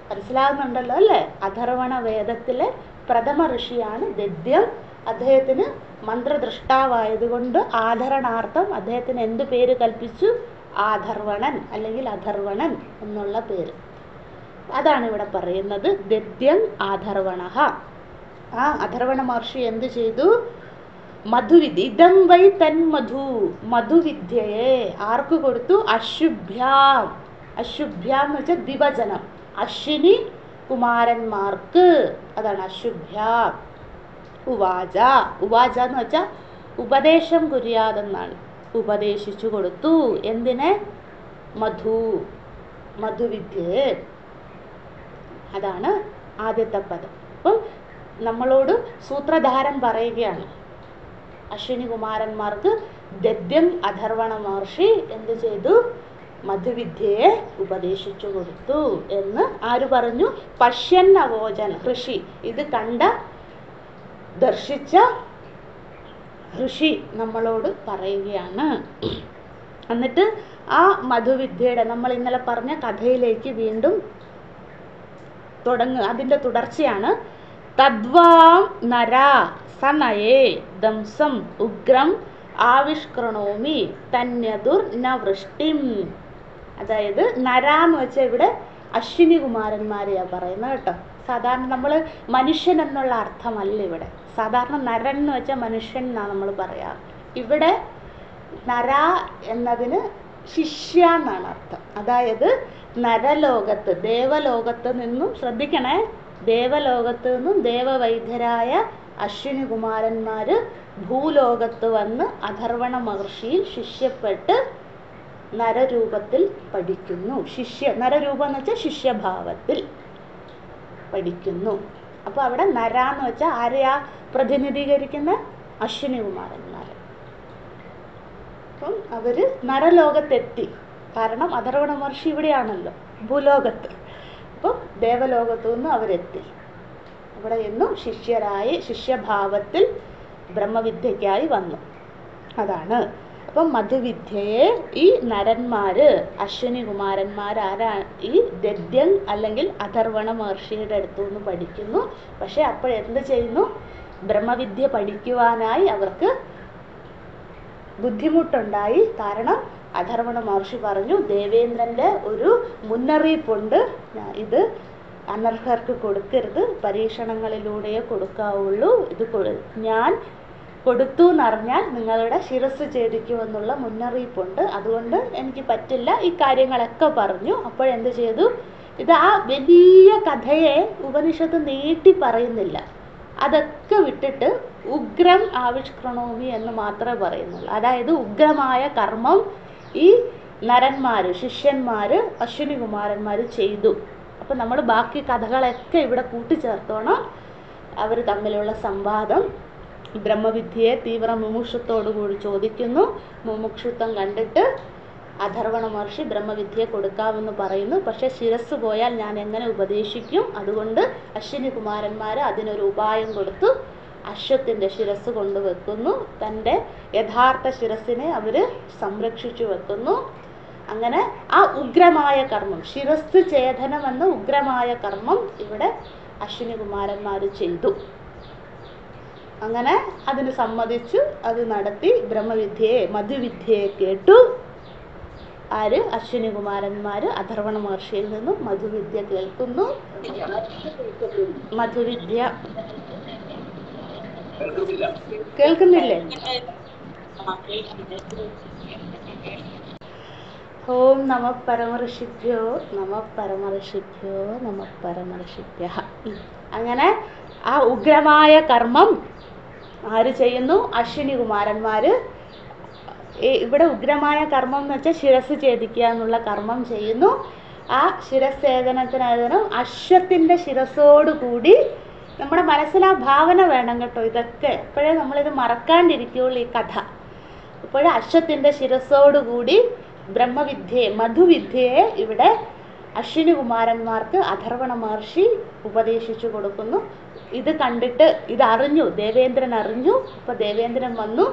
മനസ്സിലാകുന്നുണ്ടല്ലോ അല്ലേ? അധർവണ വേദത്തിലെ പ്രഥമ ഋഷിയാണ് ദദ്യൻ. അദ്ദേഹത്തിന് മന്ത്രദൃഷ്ടാവായതുകൊണ്ട് ആധരണാർത്ഥം അദ്ദേഹത്തിന് എന്ത് പേര് കൽപ്പിച്ചു? ആധർവണൻ അല്ലെങ്കിൽ അധർവണൻ എന്നുള്ള പേര്. അതാണ് ഇവിടെ പറയുന്നത്, ദദ്യൻ ആധർവണഃ. ആ അധർവണ മഹർഷി എന്ത് ചെയ്തു? മധുവിദ്യ, ഇദം വൈ തൻ മധു, മധുവിദ്യയെ ആർക്ക് കൊടുത്തു? അശുഭ്യാം. അശുഭ്യാം എന്ന് വെച്ചാൽ ദിവചനം, അശ്വിനി കുമാരന്മാർക്ക്. അതാണ് അശുഭ്യാം. ഉവാച, ഉവാച എന്ന് വെച്ചാൽ ഉപദേശം കുര്യാതെന്നാണ്. ഉപദേശിച്ചു കൊടുത്തു. എന്തിനെ? മധുവിദ്യയെ. അതാണ് ആദ്യത്തെ പദം. അപ്പം നമ്മളോട് സൂത്രധാരൻ പറയുകയാണ്, അശ്വിനി കുമാരന്മാർക്ക് ദദ്യൻ അധർവണ മഹർഷി എന്ത് ചെയ്തു? മധുവിദ്യയെ ഉപദേശിച്ചു കൊടുത്തു എന്ന് ആര് പറഞ്ഞു? പശ്യൻ അവോചൻ, ഋഷി. ഇത് കണ്ട ദർശിച്ച ഋഷി നമ്മളോട് പറയുകയാണ്. എന്നിട്ട് ആ മധുവിദ്യയുടെ നമ്മൾ ഇന്നലെ പറഞ്ഞ കഥയിലേക്ക് വീണ്ടും തുടങ്ങുക. അതിൻ്റെ തുടർച്ചയാണ്. തദ്വാം നര സനയേ ദംസം ഉഗ്രം ആവിഷ്കൃണോമി തന്യതുർ ന വൃഷ്ടിം. അതായത് നര എന്ന് വെച്ചാൽ ഇവിടെ അശ്വിനി കുമാരന്മാരെയാണ് പറയുന്നത് കേട്ടോ. സാധാരണ നമ്മൾ മനുഷ്യൻ എന്നുള്ള അർത്ഥമല്ല ഇവിടെ. സാധാരണ നരൻ എന്ന് വെച്ചാൽ മനുഷ്യൻ എന്നാണ് നമ്മൾ പറയാറ്. ഇവിടെ നര എന്നതിന് ശിഷ്യ എന്നാണ് അർത്ഥം. അതായത് നരലോകത്ത്, ദേവലോകത്ത് നിന്നും, ശ്രദ്ധിക്കണേ, ദേവലോകത്ത് നിന്നും ദേവവൈദ്യരായ അശ്വിനി കുമാരന്മാർ ഭൂലോകത്ത് വന്ന് അധർവണ മഹർഷിയിൽ ശിഷ്യപ്പെട്ട് നരരൂപത്തിൽ പഠിക്കുന്നു. നരരൂപം എന്ന് വെച്ചാൽ ശിഷ്യഭാവത്തിൽ പഠിക്കുന്നു. അപ്പോൾ അവിടെ നര എന്ന് വെച്ചാൽ ആരെയാ പ്രതിനിധീകരിക്കുന്ന? അശ്വിനി കുമാരന്മാർ. അപ്പം അവര് നരലോകത്തെത്തി. കാരണം അധർവണ മഹർഷി ഇവിടെയാണല്ലോ, ഭൂലോകത്ത്. അപ്പം ദേവലോകത്തു നിന്ന് അവരെത്തി. അവിടെ എന്നും ശിഷ്യഭാവത്തിൽ ബ്രഹ്മവിദ്യയ്ക്കായി വന്നു. അതാണ്. അപ്പം മധുവിദ്യയെ ഈ നരന്മാര് അശ്വിനി കുമാരന്മാരാരാ ഈ ദദ്യൻ അല്ലെങ്കിൽ അഥർവണ മഹർഷിയുടെ അടുത്തു നിന്ന് പഠിക്കുന്നു. പക്ഷെ അപ്പോഴെന്ത് ചെയ്യുന്നു? ബ്രഹ്മവിദ്യ പഠിക്കുവാനായി അവർക്ക് ബുദ്ധിമുട്ടുണ്ടായി. കാരണം അഥർവണ മഹർഷി പറഞ്ഞു, ദേവേന്ദ്രൻ്റെ ഒരു മുന്നറിയിപ്പുണ്ട്, ഇത് അനർഹർക്ക് കൊടുക്കരുത്, പരീക്ഷണങ്ങളിലൂടെയേ കൊടുക്കാവുള്ളൂ, ഇത് ഞാൻ കൊടുത്തു എന്നറിഞ്ഞാൽ നിങ്ങളുടെ ശിരസ് ഛേദിക്കുമെന്നുള്ള മുന്നറിയിപ്പുണ്ട്, അതുകൊണ്ട് എനിക്ക് പറ്റില്ല, ഈ കാര്യങ്ങളൊക്കെ പറഞ്ഞു. അപ്പോഴെന്ത് ചെയ്തു? ഇത് ആ വലിയ കഥയെ ഉപനിഷത്ത് നീട്ടി പറയുന്നില്ല, അതൊക്കെ വിട്ടിട്ട് ഉഗ്രം ആവിഷ്കരണോമി എന്ന് മാത്രമേ പറയുന്നുള്ളൂ. അതായത് ഉഗ്രമായ കർമ്മം ഈ നരന്മാർ ശിഷ്യന്മാർ അശ്വിനി കുമാരന്മാർ ചെയ്തു. അപ്പം നമ്മൾ ബാക്കി കഥകളൊക്കെ ഇവിടെ കൂട്ടിച്ചേർത്തോണം. അവർ തമ്മിലുള്ള സംവാദം, ബ്രഹ്മവിദ്യയെ തീവ്ര മുമുക്ഷുത്വത്തോടുകൂടി ചോദിക്കുന്നു. മുമുക്ഷുത്വം കണ്ടിട്ട് അഥർവണ മഹർഷി ബ്രഹ്മവിദ്യയെ കൊടുക്കാമെന്ന് പറയുന്നു. പക്ഷെ ശിരസ് പോയാൽ ഞാൻ എങ്ങനെ ഉപദേശിക്കും? അതുകൊണ്ട് അശ്വിനി കുമാരന്മാർ അതിനൊരു ഉപായം കൊടുത്തു. അശ്വത്തിൻ്റെ ശിരസ് കൊണ്ടുവെക്കുന്നു. തൻ്റെ യഥാർത്ഥ ശിരസിനെ അവർ സംരക്ഷിച്ചു വെക്കുന്നു. അങ്ങനെ ആ ഉഗ്രമായ കർമ്മം, ശിരസ് ഛേദനം എന്ന ഉഗ്രമായ കർമ്മം ഇവിടെ അശ്വിനി കുമാരന്മാർ ചെയ്തു. അങ്ങനെ അതിന് സമ്മതിച്ചു, അത് നടത്തി. ബ്രഹ്മവിദ്യയെ മധുവിദ്യയെ കേട്ടു. ആര്? അശ്വിനി കുമാരന്മാർ അഥർവണ മഹർഷിയിൽ നിന്നും മധുവിദ്യ കേൾക്കുന്നു. മധുവിദ്യ കേൾക്കുന്നില്ലേ? ഓം നമ പരമഋഷിഭ്യോ നമ പരമഋഷിഭ്യോ നമ പരമഋഷിഭ്യ. അങ്ങനെ ആ ഉഗ്രമായ കർമ്മം ആര് ചെയ്യുന്നു? അശ്വിനി കുമാരന്മാർ. ഇവിടെ ഉഗ്രമായ കർമ്മം എന്ന് വെച്ചാൽ ശിരസ് ഛേദിക്കുക എന്നുള്ള കർമ്മം ചെയ്യുന്നു. ആ ശിരസ്ഛേദനത്തിനേതനം അശ്വത്തിൻ്റെ ശിരസോടുകൂടി നമ്മുടെ മനസ്സിൽ ആ ഭാവന വേണം കേട്ടോ. ഇതൊക്കെ ഇപ്പോഴേ നമ്മളിത് മറക്കാണ്ടിരിക്കുകയുള്ളൂ ഈ കഥ. ഇപ്പോഴേ അശ്വത്തിൻ്റെ ശിരസോടുകൂടി ബ്രഹ്മവിദ്യയെ മധുവിദ്യയെ ഇവിടെ അശ്വിനി കുമാരന്മാർക്ക് അഥർവണ മഹർഷി ഉപദേശിച്ചു കൊടുക്കുന്നു. ഇത് കണ്ടിട്ട് ഇതറിഞ്ഞു, ദേവേന്ദ്രൻ അറിഞ്ഞു. അപ്പോൾ ദേവേന്ദ്രൻ വന്നു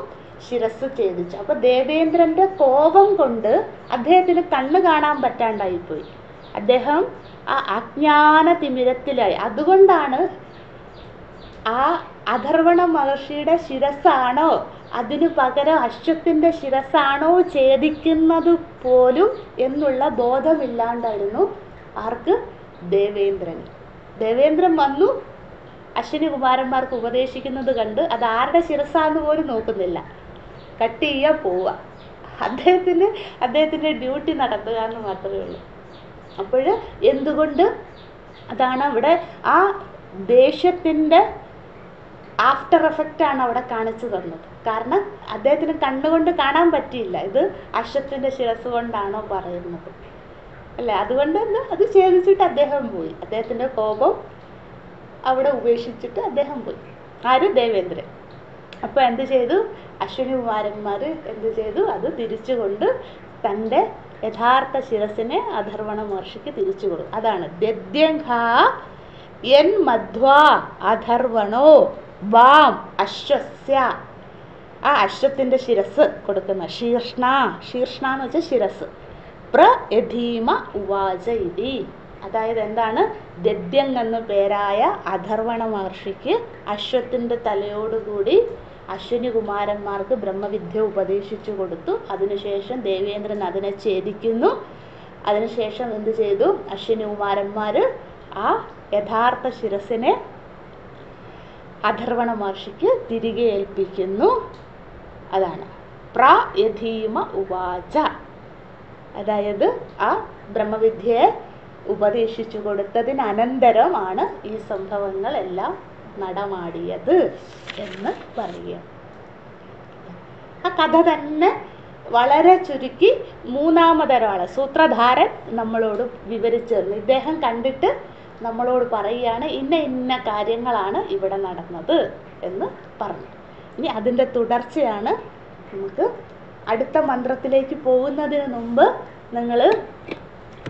ശിരസ് ഛേദിച്ചു. അപ്പോൾ ദേവേന്ദ്രൻ്റെ കോപം കൊണ്ട് അദ്ദേഹത്തിന് കണ്ണ് കാണാൻ പറ്റാണ്ടായിപ്പോയി. അദ്ദേഹം ആ അജ്ഞാന തിമിരത്തിലായി. അതുകൊണ്ടാണ് ആ അഥർവണ മഹർഷിയുടെ ശിരസാണോ അതിനു പകരം അശ്വത്തിൻ്റെ ശിരസാണോ ഛേദിക്കുന്നത് പോലും എന്നുള്ള ബോധമില്ലാണ്ടായിരുന്നു ആർക്ക്? ദേവേന്ദ്രൻ. ദേവേന്ദ്രൻ വന്നു അശ്വിനി കുമാരന്മാർക്ക് ഉപദേശിക്കുന്നത് കണ്ട് അത് ആരുടെ ശിരസാന്ന് പോലും നോക്കുന്നില്ല, കട്ട് ചെയ്യാൻ പോവുക. അദ്ദേഹത്തിൻ്റെ ഡ്യൂട്ടി നടത്തുക എന്ന് മാത്രമേ ഉള്ളൂ. അപ്പോൾ എന്തുകൊണ്ട്? അതാണ് അവിടെ ആ ദേഷ്യത്തിൻ്റെ ആഫ്റ്റർ എഫക്റ്റാണ് അവിടെ കാണിച്ചു തന്നത്. കാരണം അദ്ദേഹത്തിന് കണ്ണുകൊണ്ട് കാണാൻ പറ്റിയില്ല, ഇത് അശ്വത്തിൻ്റെ ശിരസ് കൊണ്ടാണോ പറയുന്നത് അല്ലേ. അതുകൊണ്ട് തന്നെ അത് ഛേദിച്ചിട്ട് അദ്ദേഹം പോയി. അദ്ദേഹത്തിൻ്റെ കോപം അവിടെ ഉപേക്ഷിച്ചിട്ട് അദ്ദേഹം പോയി. ആര്? ദേവേന്ദ്രൻ. അപ്പോൾ എന്ത് ചെയ്തു? അശ്വിനി കുമാരന്മാർ എന്ത് ചെയ്തു? അത് തിരിച്ചുകൊണ്ട് തൻ്റെ യഥാർത്ഥ ശിരസിനെ അഥർവണ മഹർഷിക്ക് തിരിച്ചു കൊടുക്കും. അതാണ് ദദ്യഘ യൻ മധ്വാ അഥർവണോ വാം അശ്വസ്യ. ആ അശ്വത്തിൻ്റെ ശിരസ് കൊടുക്കുന്ന ശീർഷ്ണ എന്ന് വെച്ചാൽ ശിരസ്. പ്രയധീമ ഉവാച ഇതി. അതായത് എന്താണ്? ദദ്യൻ എന്ന പേരായ അഥർവണ മഹർഷിക്ക് അശ്വത്തിൻ്റെ തലയോടുകൂടി അശ്വിനി കുമാരന്മാർക്ക് ബ്രഹ്മവിദ്യ ഉപദേശിച്ചു കൊടുത്തു. അതിനുശേഷം ദേവേന്ദ്രൻ അതിനെ ഛേദിക്കുന്നു. അതിനുശേഷം എന്ത് ചെയ്തു? അശ്വിനി കുമാരന്മാർ ആ യഥാർത്ഥ ശിരസിനെ അഥർവണ മഹർഷിക്ക് തിരികെ ഏൽപ്പിക്കുന്നു. അതാണ് പ്രയധീമ ഉവാച. അതായത് ആ ബ്രഹ്മവിദ്യയെ ഉപദേശിച്ചു കൊടുത്തതിന് അനന്തരമാണ് ഈ സംഭവങ്ങളെല്ലാം നടമാടിയത് എന്ന് പറയുക. ആ കഥ തന്നെ വളരെ ചുരുക്കി മൂന്നാമതൊരാൾ സൂത്രധാരൻ നമ്മളോട് വിവരിച്ചു തന്നു. ഇദ്ദേഹം കണ്ടിട്ട് നമ്മളോട് പറയുകയാണ് ഇന്ന ഇന്ന കാര്യങ്ങളാണ് ഇവിടെ നടന്നത് എന്ന് പറഞ്ഞു. ഇനി അതിൻ്റെ തുടർച്ചയാണ്. നമുക്ക് അടുത്ത മന്ത്രത്തിലേക്ക് പോകുന്നതിന് മുമ്പ് നിങ്ങൾ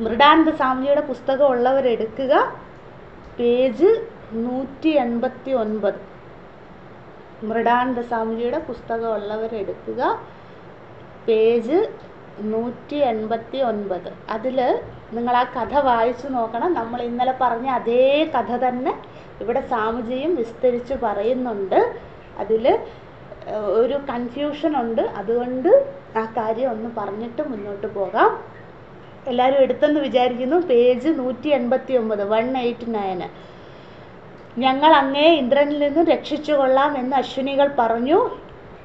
മൃഡാനന്ദ സ്വാമിയുടെ പുസ്തകം ഉള്ളവരെടുക്കുക, പേജ് 189. മൃഡാനന്ദ സ്വാമിയുടെ പുസ്തകം ഉള്ളവരെടുക്കുക, പേജ് 189. അതിൽ നിങ്ങൾ ആ കഥ വായിച്ചു നോക്കണം. നമ്മൾ ഇന്നലെ പറഞ്ഞ അതേ കഥ തന്നെ ഇവിടെ സ്വാമിജിയും വിസ്തരിച്ച് പറയുന്നുണ്ട്. അതിൽ ഒരു കൺഫ്യൂഷൻ ഉണ്ട്. അതുകൊണ്ട് ആ കാര്യം ഒന്ന് പറഞ്ഞിട്ട് മുന്നോട്ട് പോകാം. എല്ലാവരും എടുത്തെന്ന് വിചാരിക്കുന്നു. പേജ് 189, 189. ഞങ്ങൾ അങ്ങയെ ഇന്ദ്രനിൽ നിന്നും രക്ഷിച്ചു കൊള്ളാം എന്ന് അശ്വിനികൾ പറഞ്ഞു,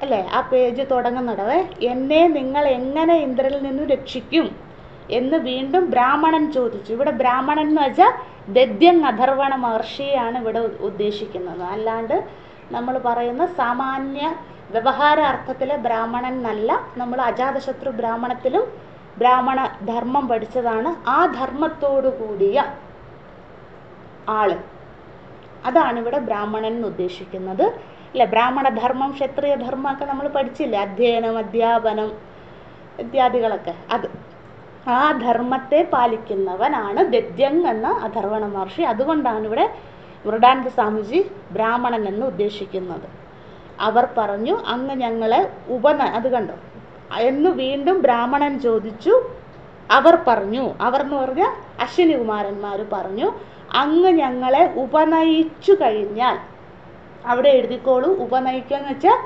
അല്ലേ? ആ പേജ് തുടങ്ങുന്നിടവേ, എന്നെ നിങ്ങൾ എങ്ങനെ ഇന്ദ്രനിൽ നിന്നും രക്ഷിക്കും എന്ന് വീണ്ടും ബ്രാഹ്മണൻ ചോദിച്ചു. ഇവിടെ ബ്രാഹ്മണൻ എന്ന് വെച്ചാൽ ദദ്യൻ അഥർവണ മഹർഷിയാണ് ഇവിടെ ഉദ്ദേശിക്കുന്നത്. അല്ലാണ്ട് നമ്മൾ പറയുന്ന സാമാന്യ വ്യവഹാര അർത്ഥത്തിലെ ബ്രാഹ്മണൻ എന്നല്ല. നമ്മൾ അജാതശത്രു ബ്രാഹ്മണത്തിലും ബ്രാഹ്മണ ധർമ്മം പഠിച്ചതാണ്. ആ ധർമ്മത്തോടു കൂടിയ ആള്, അതാണ് ഇവിടെ ബ്രാഹ്മണൻ എന്ന് ഉദ്ദേശിക്കുന്നത്, അല്ലെ? ബ്രാഹ്മണ ധർമ്മം, ക്ഷത്രിയ ധർമ്മമൊക്കെ നമ്മൾ പഠിച്ചില്ലേ? അധ്യയനം, അധ്യാപനം ഇത്യാദികളൊക്കെ. അത് ആ ധർമ്മത്തെ പാലിക്കുന്നവനാണ് ദദ്യൻ എന്ന അഥർവണ മഹർഷി. അതുകൊണ്ടാണ് ഇവിടെ മൃഡാനന്ദ സ്വാമിജി ബ്രാഹ്മണൻ എന്ന് ഉദ്ദേശിക്കുന്നത്. അവർ പറഞ്ഞു, അങ്ങ് ഞങ്ങളെ അത് കണ്ടോ എന്ന് വീണ്ടും ബ്രാഹ്മണൻ ചോദിച്ചു. അവർ പറഞ്ഞു, അവർ എന്ന് പറഞ്ഞാൽ അശ്വിനി കുമാരന്മാർ പറഞ്ഞു, അങ്ങ് ഞങ്ങളെ ഉപനയിച്ചു കഴിഞ്ഞാൽ, അവിടെ എഴുതിക്കോളൂ, ഉപനയിക്കുക എന്ന് വെച്ചാൽ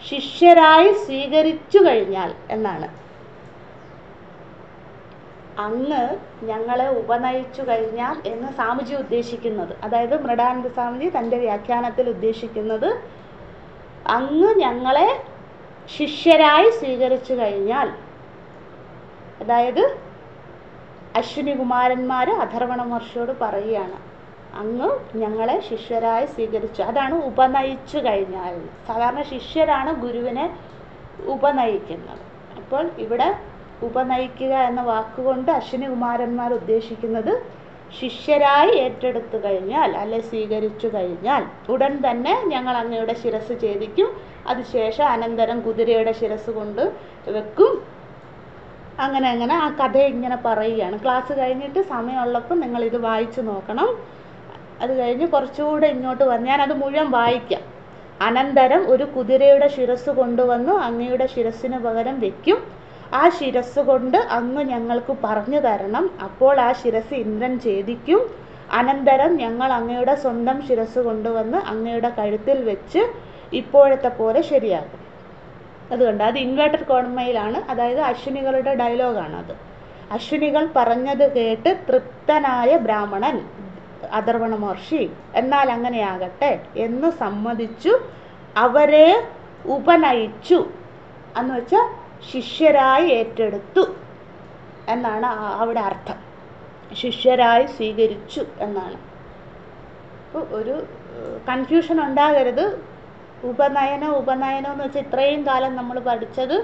ശിഷ്യരായി സ്വീകരിച്ചു കഴിഞ്ഞാൽ എന്നാണ്. അങ്ങ് ഞങ്ങളെ ഉപനയിച്ചു കഴിഞ്ഞാൽ എന്ന് സ്വാമിജി ഉദ്ദേശിക്കുന്നത്, അതായത് മൃഡാനന്ദ സ്വാമിജി തൻ്റെ വ്യാഖ്യാനത്തിൽ ഉദ്ദേശിക്കുന്നത്, അങ്ങ് ഞങ്ങളെ ശിഷ്യരായി സ്വീകരിച്ചു കഴിഞ്ഞാൽ, അതായത് അശ്വിനി കുമാരന്മാർ അഥർവണ മഹർഷിയോട് പറയുകയാണ്, അങ്ങ് ഞങ്ങളെ ശിഷ്യരായി സ്വീകരിച്ചു. അതാണ് ഉപനയിച്ചു കഴിഞ്ഞാൽ. സാധാരണ ശിഷ്യരാണ് ഗുരുവിനെ ഉപനയിക്കുന്നത്. അപ്പോൾ ഇവിടെ ഉപനയിക്കുക എന്ന വാക്കുകൊണ്ട് അശ്വിനി കുമാരന്മാർ ഉദ്ദേശിക്കുന്നത് ശിഷ്യരായി ഏറ്റെടുത്തു കഴിഞ്ഞാൽ, അല്ലെ സ്വീകരിച്ചു കഴിഞ്ഞാൽ ഉടൻ തന്നെ ഞങ്ങൾ അങ്ങയുടെ ശിരസ് ഛേദിക്കും, അതിനുശേഷം അനന്തരം കുതിരയുടെ ശിരസ് കൊണ്ട് വെക്കും. അങ്ങനെ അങ്ങനെ ആ കഥ ഇങ്ങനെ പറയുകയാണ്. ക്ലാസ് കഴിഞ്ഞിട്ട് സമയമുള്ളപ്പോൾ നിങ്ങളിത് വായിച്ചു നോക്കണം. അത് കഴിഞ്ഞ് കുറച്ചുകൂടെ ഇങ്ങോട്ട് വന്ന് ഞാനത് മുഴുവൻ വായിക്കാം. അനന്തരം ഒരു കുതിരയുടെ ശിരസ് കൊണ്ടുവന്ന് അങ്ങയുടെ ശിരസിന് പകരം വെക്കും. ആ ശിരസ് കൊണ്ട് അങ്ങ് ഞങ്ങൾക്ക് പറഞ്ഞു തരണം. അപ്പോൾ ആ ശിരസ് ഇന്ദ്രൻ ഛേദിക്കും. അനന്തരം ഞങ്ങൾ അങ്ങയുടെ സ്വന്തം ശിരസ് കൊണ്ടുവന്ന് അങ്ങയുടെ കഴുത്തിൽ വെച്ച് ഇപ്പോഴത്തെ പോലെ ശരിയാക്കും. അതുകൊണ്ട് അത് ഇൻവേർട്ടഡ് കോൺമയിലാണ്, അതായത് അശ്വിനികളുടെ ഡയലോഗാണ് അത്. അശ്വിനികൾ പറഞ്ഞത് കേട്ട് തൃപ്തനായ ബ്രാഹ്മണൻ അഥർവണ മഹർഷി എന്നാൽ അങ്ങനെയാകട്ടെ എന്ന് സമ്മതിച്ചു. അവരെ ഉപനയിച്ചു എന്ന് വെച്ചാൽ ശിഷ്യരായി ഏറ്റെടുത്തു എന്നാണ് അവിടെ അർത്ഥം. ശിഷ്യരായി സ്വീകരിച്ചു എന്നാണ്. അപ്പോൾ ഒരു കൺഫ്യൂഷൻ ഉണ്ടാകരുത്. ഉപനയനം എന്ന് വെച്ചാൽ ഇത്രയും കാലം നമ്മൾ പഠിച്ചത്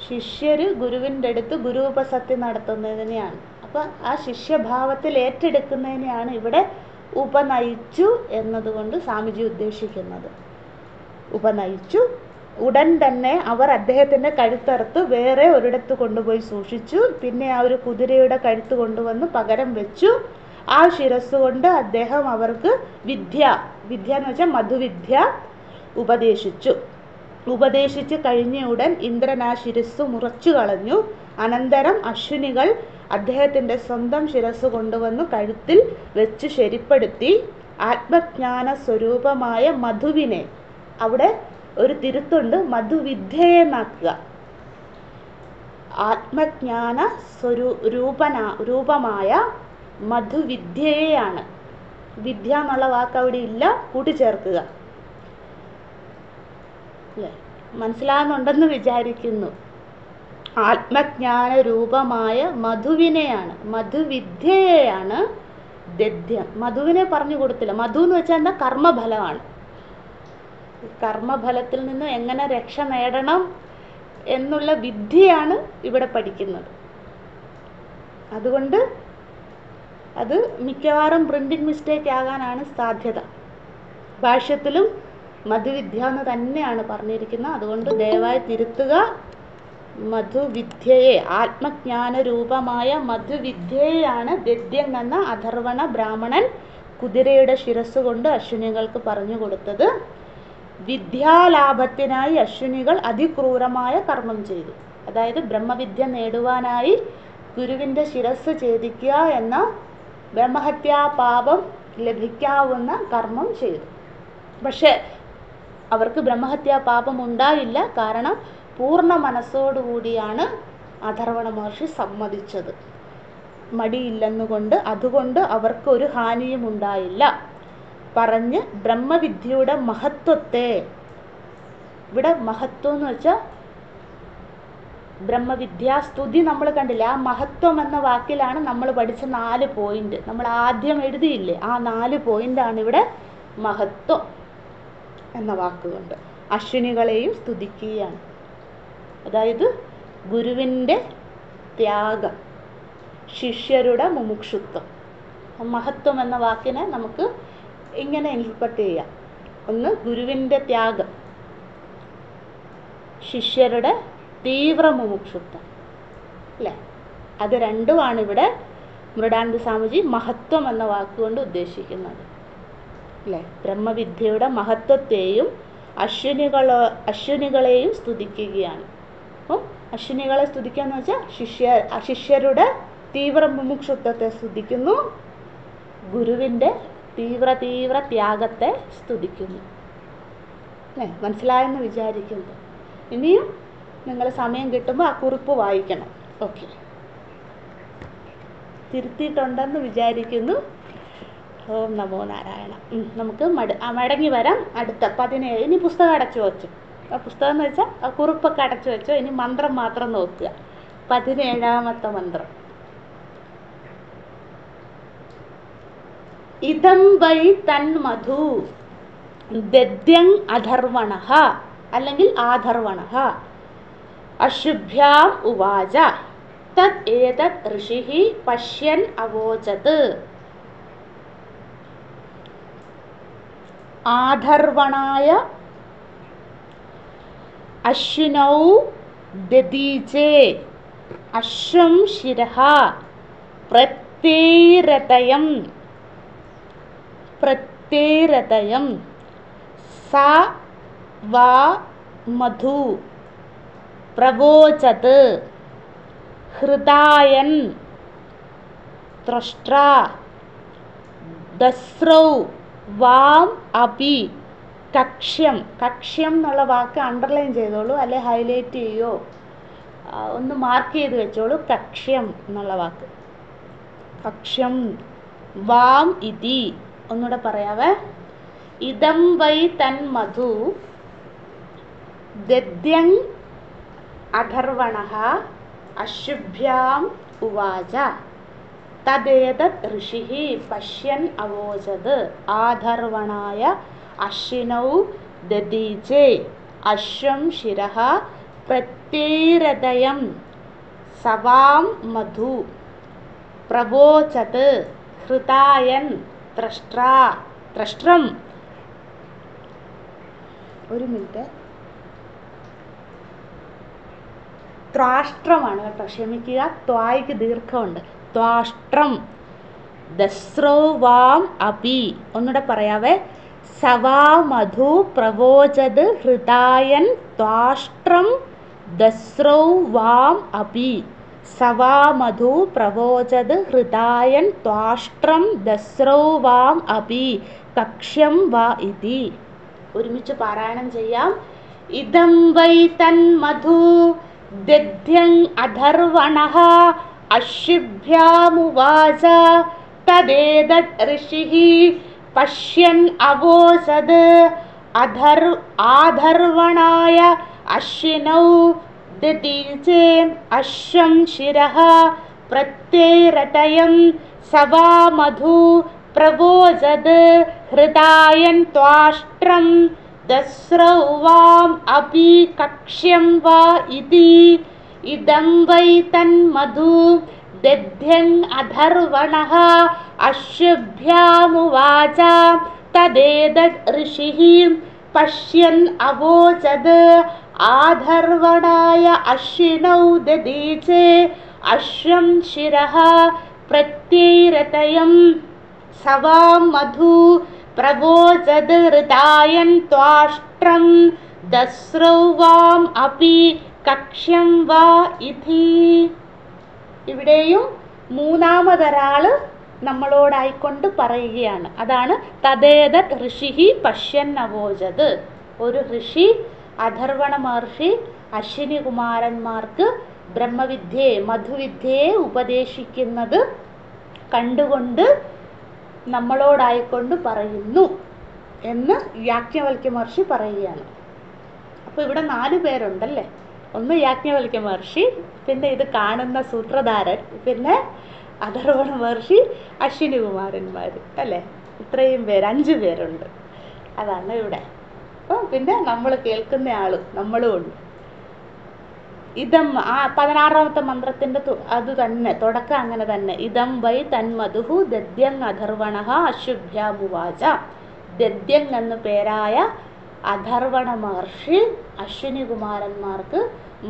ശിഷ്യർ ഗുരുവിൻ്റെ അടുത്ത് ഗുരുപസത്തി നടത്തുന്നതിനെയാണ്. അപ്പം ആ ശിഷ്യഭാവത്തിൽ ഏറ്റെടുക്കുന്നതിനെയാണ് ഇവിടെ ഉപനയിച്ചു എന്നതുകൊണ്ട് സ്വാമിജി ഉദ്ദേശിക്കുന്നത്. ഉപനയിച്ചു. ഉടൻ തന്നെ അവർ അദ്ദേഹത്തിൻ്റെ കഴുത്തറുത്ത് വേറെ ഒരിടത്ത് കൊണ്ടുപോയി സൂക്ഷിച്ചു. പിന്നെ ആ ഒരു കുതിരയുടെ കഴുത്ത് കൊണ്ടുവന്ന് പകരം വെച്ചു. ആ ശിരസ് കൊണ്ട് അദ്ദേഹം അവർക്ക് വിദ്യ എന്ന് വെച്ചാൽ മധുവിദ്യ ഉപദേശിച്ചു കഴിഞ്ഞ ഉടൻ ഇന്ദ്രൻ ആ ശിരസ് മുറിച്ചു കളഞ്ഞു. അനന്തരം അശ്വിനികൾ അദ്ദേഹത്തിൻ്റെ സ്വന്തം ശിരസ് കൊണ്ടുവന്ന് കഴുത്തിൽ വെച്ച് ശരിപ്പെടുത്തി. ആത്മജ്ഞാന സ്വരൂപമായ മധുവിനെ, അവിടെ ഒരു തിരുത്തുണ്ട്, മധുവിദ്യയെന്നാക്കുക. ആത്മജ്ഞാന രൂപമായ മധുവിദ്യയാണ്. വിദ്യ എന്നുള്ള വാക്ക് അവിടെ ഇല്ല, കൂട്ടിച്ചേർക്കുക. അല്ലേ? മനസ്സിലാകുന്നുണ്ടെന്ന് വിചാരിക്കുന്നു. ആത്മജ്ഞാന രൂപമായ മധുവിനെയാണ്, മധുവിദ്യയാണ് ദദ്യം. മധുവിനെ പറഞ്ഞു കൊടുത്തില്ല. മധു എന്ന് വെച്ചാൽ എന്താ? കർമ്മഫലമാണ്. കർമ്മഫലത്തിൽ നിന്ന് എങ്ങനെ രക്ഷ നേടണം എന്നുള്ള വിദ്യയാണ് ഇവിടെ പഠിക്കുന്നത്. അതുകൊണ്ട് അത് മിക്കവാറും പ്രിന്റിംഗ് മിസ്റ്റേക്ക് ആകാനാണ് സാധ്യത. ഭാഷ്യത്തിലും മധുവിദ്യ എന്ന് തന്നെയാണ് പറഞ്ഞിരിക്കുന്നത്. അതുകൊണ്ട് ദയവായി തിരുത്തുക. മധുവിദ്യയെ, ആത്മജ്ഞാന രൂപമായ മധുവിദ്യയാണ് ദദ്യൻ എന്ന അഥർവണ ബ്രാഹ്മണൻ കുതിരയുടെ ശിരസ് കൊണ്ട് അശ്വിനികൾക്ക് പറഞ്ഞു കൊടുത്തത്. വിദ്യാലാഭത്തിനായി അശ്വിനികൾ അതിക്രൂരമായ കർമ്മം ചെയ്തു. അതായത് ബ്രഹ്മവിദ്യ നേടുവാനായി ഗുരുവിൻ്റെ ശിരസ് ഛേദിക്കുക എന്ന ബ്രഹ്മഹത്യാ പാപം ലഭിക്കാവുന്ന കർമ്മം ചെയ്തു. പക്ഷെ അവർക്ക് ബ്രഹ്മഹത്യാ പാപം ഉണ്ടായില്ല. കാരണം പൂർണ്ണ മനസ്സോടുകൂടിയാണ് അഥർവണ മഹർഷി സമ്മതിച്ചത്. മടിയില്ലെന്നുകൊണ്ട്, അതുകൊണ്ട് അവർക്ക് ഒരു ഹാനിയും ഉണ്ടായില്ല പറഞ്ഞ് ബ്രഹ്മവിദ്യയുടെ മഹത്വത്തെ, ഇവിടെ മഹത്വം എന്ന് വെച്ചാൽ ബ്രഹ്മവിദ്യാസ്തുതി നമ്മൾ കണ്ടില്ല. ആ മഹത്വം എന്ന വാക്കിലാണ് നമ്മൾ പഠിച്ച 4 പോയിന്റ്. നമ്മൾ ആദ്യം എഴുതിയില്ലേ, ആ 4 പോയിന്റാണ് ഇവിടെ മഹത്വം എന്ന വാക്കുകൊണ്ട്. അശ്വിനികളെയും സ്തുതിക്കുകയാണ്. അതായത് ഗുരുവിൻ്റെ ത്യാഗം, ശിഷ്യരുടെ മുമുക്ഷുത്വം. മഹത്വം എന്ന വാക്കിനെ നമുക്ക് ഇങ്ങനെ ഇൻപെർട്ട് ചെയ്യാം. ഒന്ന് ഗുരുവിൻ്റെ ത്യാഗം, ശിഷ്യരുടെ തീവ്ര മുമുക്ഷുത്വം, അല്ലേ? അത് രണ്ടുമാണ് ഇവിടെ മൃഡാനന്ദ സ്വാമിജി മഹത്വം എന്ന വാക്കുകൊണ്ട് ഉദ്ദേശിക്കുന്നത്, അല്ലേ? ബ്രഹ്മവിദ്യയുടെ മഹത്വത്തെയും അശ്വിനികളെയും സ്തുതിക്കുകയാണ്. അപ്പം അശ്വിനികളെ സ്തുതിക്കുക എന്ന് വെച്ചാൽ ശിഷ്യരുടെ തീവ്ര മുമുക്ഷുത്വത്തെ സ്തുതിക്കുന്നു, ഗുരുവിൻ്റെ തീവ്ര ത്യാഗത്തെ സ്തുതിക്കുന്നു. അല്ലേ? മനസ്സിലായെന്ന് വിചാരിക്കുന്നു. ഇനിയും നിങ്ങൾ സമയം കിട്ടുമ്പോൾ ആ കുറിപ്പ് വായിക്കണം. ഓക്കെ, തിരുത്തിയിട്ടുണ്ടെന്ന് വിചാരിക്കുന്നു. ഓം നമോ നാരായണ. നമുക്ക് മടങ്ങി വരാം. അടുത്ത 17. ഇനി പുസ്തകം അടച്ചു വെച്ചു. ആ പുസ്തകം എന്ന് വെച്ചാൽ ആ കുറിപ്പൊക്കെ അടച്ചു വെച്ചോ. ഇനി മന്ത്രം മാത്രം നോക്കുക. 17ാമത്തെ മന്ത്രം. ഇതം വൈ തന്മധു ദദ്യং അധർവണഃ അല്ലെങ്കിൽ ആധർവണഃ അശുഭ്യാം ഉവാച തത് ഏതത് ഋഷിഃ പശ്യൻ അവോചത്. ആധർവണായ അശ്വിനൗ ദദീചേ അശ്വം ശിരഃ പ്രത്യൈരതയം സ വാ മധു പ്രവോചത് ഹൃദായൻ ത്രഷ്ട്രാ ദസ്രൗ വാം അപി കക്ഷ്യം. കക്ഷ്യം എന്നുള്ള വാക്ക് അണ്ടർലൈൻ ചെയ്തോളൂ, അല്ലെ ഹൈലൈറ്റ് ചെയ്യോ, ഒന്ന് മാർക്ക് ചെയ്ത് വെച്ചോളൂ. കക്ഷ്യം എന്നുള്ള വാക്ക്, കക്ഷ്യം. വാം ഇതി, ഒന്നുകൂടെ പറയാവേ. ഇതം വൈ തന്മധു ദദ്യং അധർവണഃ അശുഭ്യാം ഉവാച തദേതത് ഋഷിഃ പശ്യൻ അവോചത്. ആധർവണായ അശ്വിനൗ ദദീചേ അശ്വം ശിരഃ പ്രത്യൈരതയം സവാം മധു പ്രവോചത് ഹൃദായൻ ത്രഷ്ട്രം. ഒരു മിനിറ്റ്, ത്വാഷ്ട്രമാണ് കേട്ടോ, ക്ഷമിക്കുക. ത്വായ്ക്ക് ദീർഘമുണ്ട്. ത്വാഷ്ട്രം. ദസ്രൗ വാം അപി. ഒന്നുകൂടെ പറയാവേ. സവാ മധു പ്രവോചത് ഹൃദായൻ ത്വാഷ്ട്രം ദസ്രൗ വാം അപി. സവാ മധു പ്രവോചത് ഹൃദായൻ ത്വാഷ്ട്രം ദസ്രൗ വാം അപി കക്ഷ്യം വാ ഇതി. ഒരുമിച്ച് പാരായണം ചെയ്യാം. ഇദം വൈ തന്മധു ദദ്യং അധർവണഃ അശുഭ്യാമുവാച തദേതത് ഋഷിഃ പശ്യൻ അവോചത്. ആധർവണായ അശ്വിനൗ ദദീചേ അശ്വം ശിരഃ പ്രത്യൈരതയം സവാ മധു പ്രവോചത് ഹൃദായൻ ത്വാഷ്ട്രം ദസ്രൗ വാം അപി കക്ഷ്യം വാ ഇതി. ഇദം വൈ തന്മധു ദദ്യং അധർവണഃ അശുഭ്യാമുവാച തദേതത് ഋഷിഃ പശ്യൻ അവോചത്. ആധർവണായ അശ്വിനൗ ദദീചേ അശ്വം ശിരഃ പ്രത്യൈരതയം സവാം മധു പ്രവോചത് ഹൃദായൻ ത്വാഷ്ട്രം ദസ്രൗ വാം അപി കക്ഷ്യം വാ ഇതി. ഇവിടെയും മൂന്നാമതൊരാള് നമ്മളോടായിക്കൊണ്ട് പറയുകയാണ്. അതാണ് തദേതത് ഋഷിഹി പശ്യൻ അവോചത്. ഒരു ഋഷി, അഥർവണ മഹർഷി അശ്വിനി കുമാരന്മാർക്ക് ബ്രഹ്മവിദ്യയെ, മധുവിദ്യയെ ഉപദേശിക്കുന്നത് കണ്ടുകൊണ്ട് നമ്മളോടായിക്കൊണ്ട് പറയുന്നു എന്ന് യാജ്ഞവൽക്യ മഹർഷി പറയുകയാണ്. അപ്പോൾ ഇവിടെ 4 പേരുണ്ടല്ലേ. ഒന്ന് യാജ്ഞവൽക്യ മഹർഷി, പിന്നെ ഇത് കാണുന്ന സൂത്രധാരൻ, പിന്നെ അഥർവണ മഹർഷി, അശ്വിനി കുമാരന്മാർ അല്ലേ. ഇത്രയും പേര്, 5 പേരുണ്ട്. അതാണ് ഇവിടെ. അപ്പോൾ പിന്നെ നമ്മൾ കേൾക്കുന്ന ആളും നമ്മളും ഉണ്ട്. ഇതം ആ 16ാമത്തെ മന്ത്രത്തിൻ്റെ അത് തന്നെ തുടക്കം അങ്ങനെ തന്നെ. ഇതം വൈ തന്മധുഹു ദദ്യങ് അഥർവണഃ അശ്വഭ്യാമുവാച. ദദ്യങ് എന്നു പേരായ അഥർവണ മഹർഷി അശ്വിനി കുമാരന്മാർക്ക്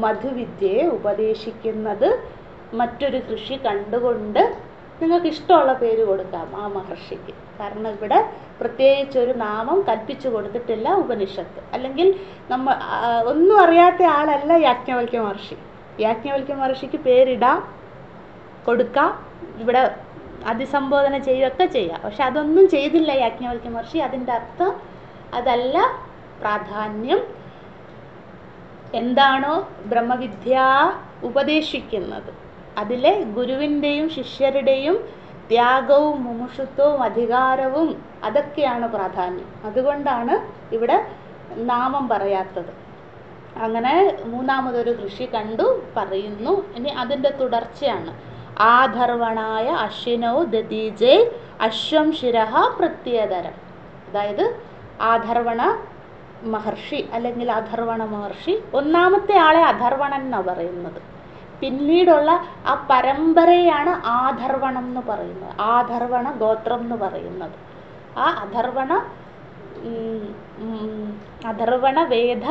മധുവിദ്യയെ ഉപദേശിക്കുന്നത് മറ്റൊരു ഋഷി കണ്ടുകൊണ്ട്, നിങ്ങൾക്ക് ഇഷ്ടമുള്ള പേര് കൊടുക്കാം ആ മഹർഷിക്ക്. കാരണം ഇവിടെ പ്രത്യേകിച്ചൊരു നാമം കൽപ്പിച്ചു കൊടുത്തിട്ടില്ല ഉപനിഷത്ത്. അല്ലെങ്കിൽ നമ്മൾ ഒന്നും അറിയാത്ത ആളല്ല യാജ്ഞവൽക്യ മഹർഷി. യാജ്ഞവൽക്യ മഹർഷിക്ക് പേരിടാം, കൊടുക്കാം, ഇവിടെ അഭിസംബോധന ചെയ്യുകയൊക്കെ ചെയ്യാം. പക്ഷെ അതൊന്നും ചെയ്തില്ല യാജ്ഞവൽക്യ മഹർഷി. അതിൻ്റെ അർത്ഥം അതല്ല പ്രാധാന്യം. എന്താണോ ബ്രഹ്മവിദ്യ ഉപദേശിക്കുന്നത് അതിലെ ഗുരുവിൻ്റെയും ശിഷ്യരുടെയും ത്യാഗവും മുമുക്ഷുത്വവും അധികാരവും അതൊക്കെയാണ് പ്രാധാന്യം. അതുകൊണ്ടാണ് ഇവിടെ നാമം പറയാത്തത്. അങ്ങനെ മൂന്നാമതൊരു ഋഷി കണ്ടു പറയുന്നു. ഇനി അതിൻ്റെ തുടർച്ചയാണ്. ആധർവണായ അശ്വിനോ ദദീജേ അശ്വം ശിരഃ പ്രത്യതരം. അതായത് ആധർവണ മഹർഷി അല്ലെങ്കിൽ അഥർവണ മഹർഷി, ഒന്നാമത്തെ ആളെ അഥർവണൻ എന്നാണ് പറയുന്നത്. പിന്നീടുള്ള ആ പരമ്പരയാണ് ആധർവണം എന്ന് പറയുന്നത്, ആധർവണ ഗോത്രം എന്ന് പറയുന്നത്. ആ അഥർവണ വേദ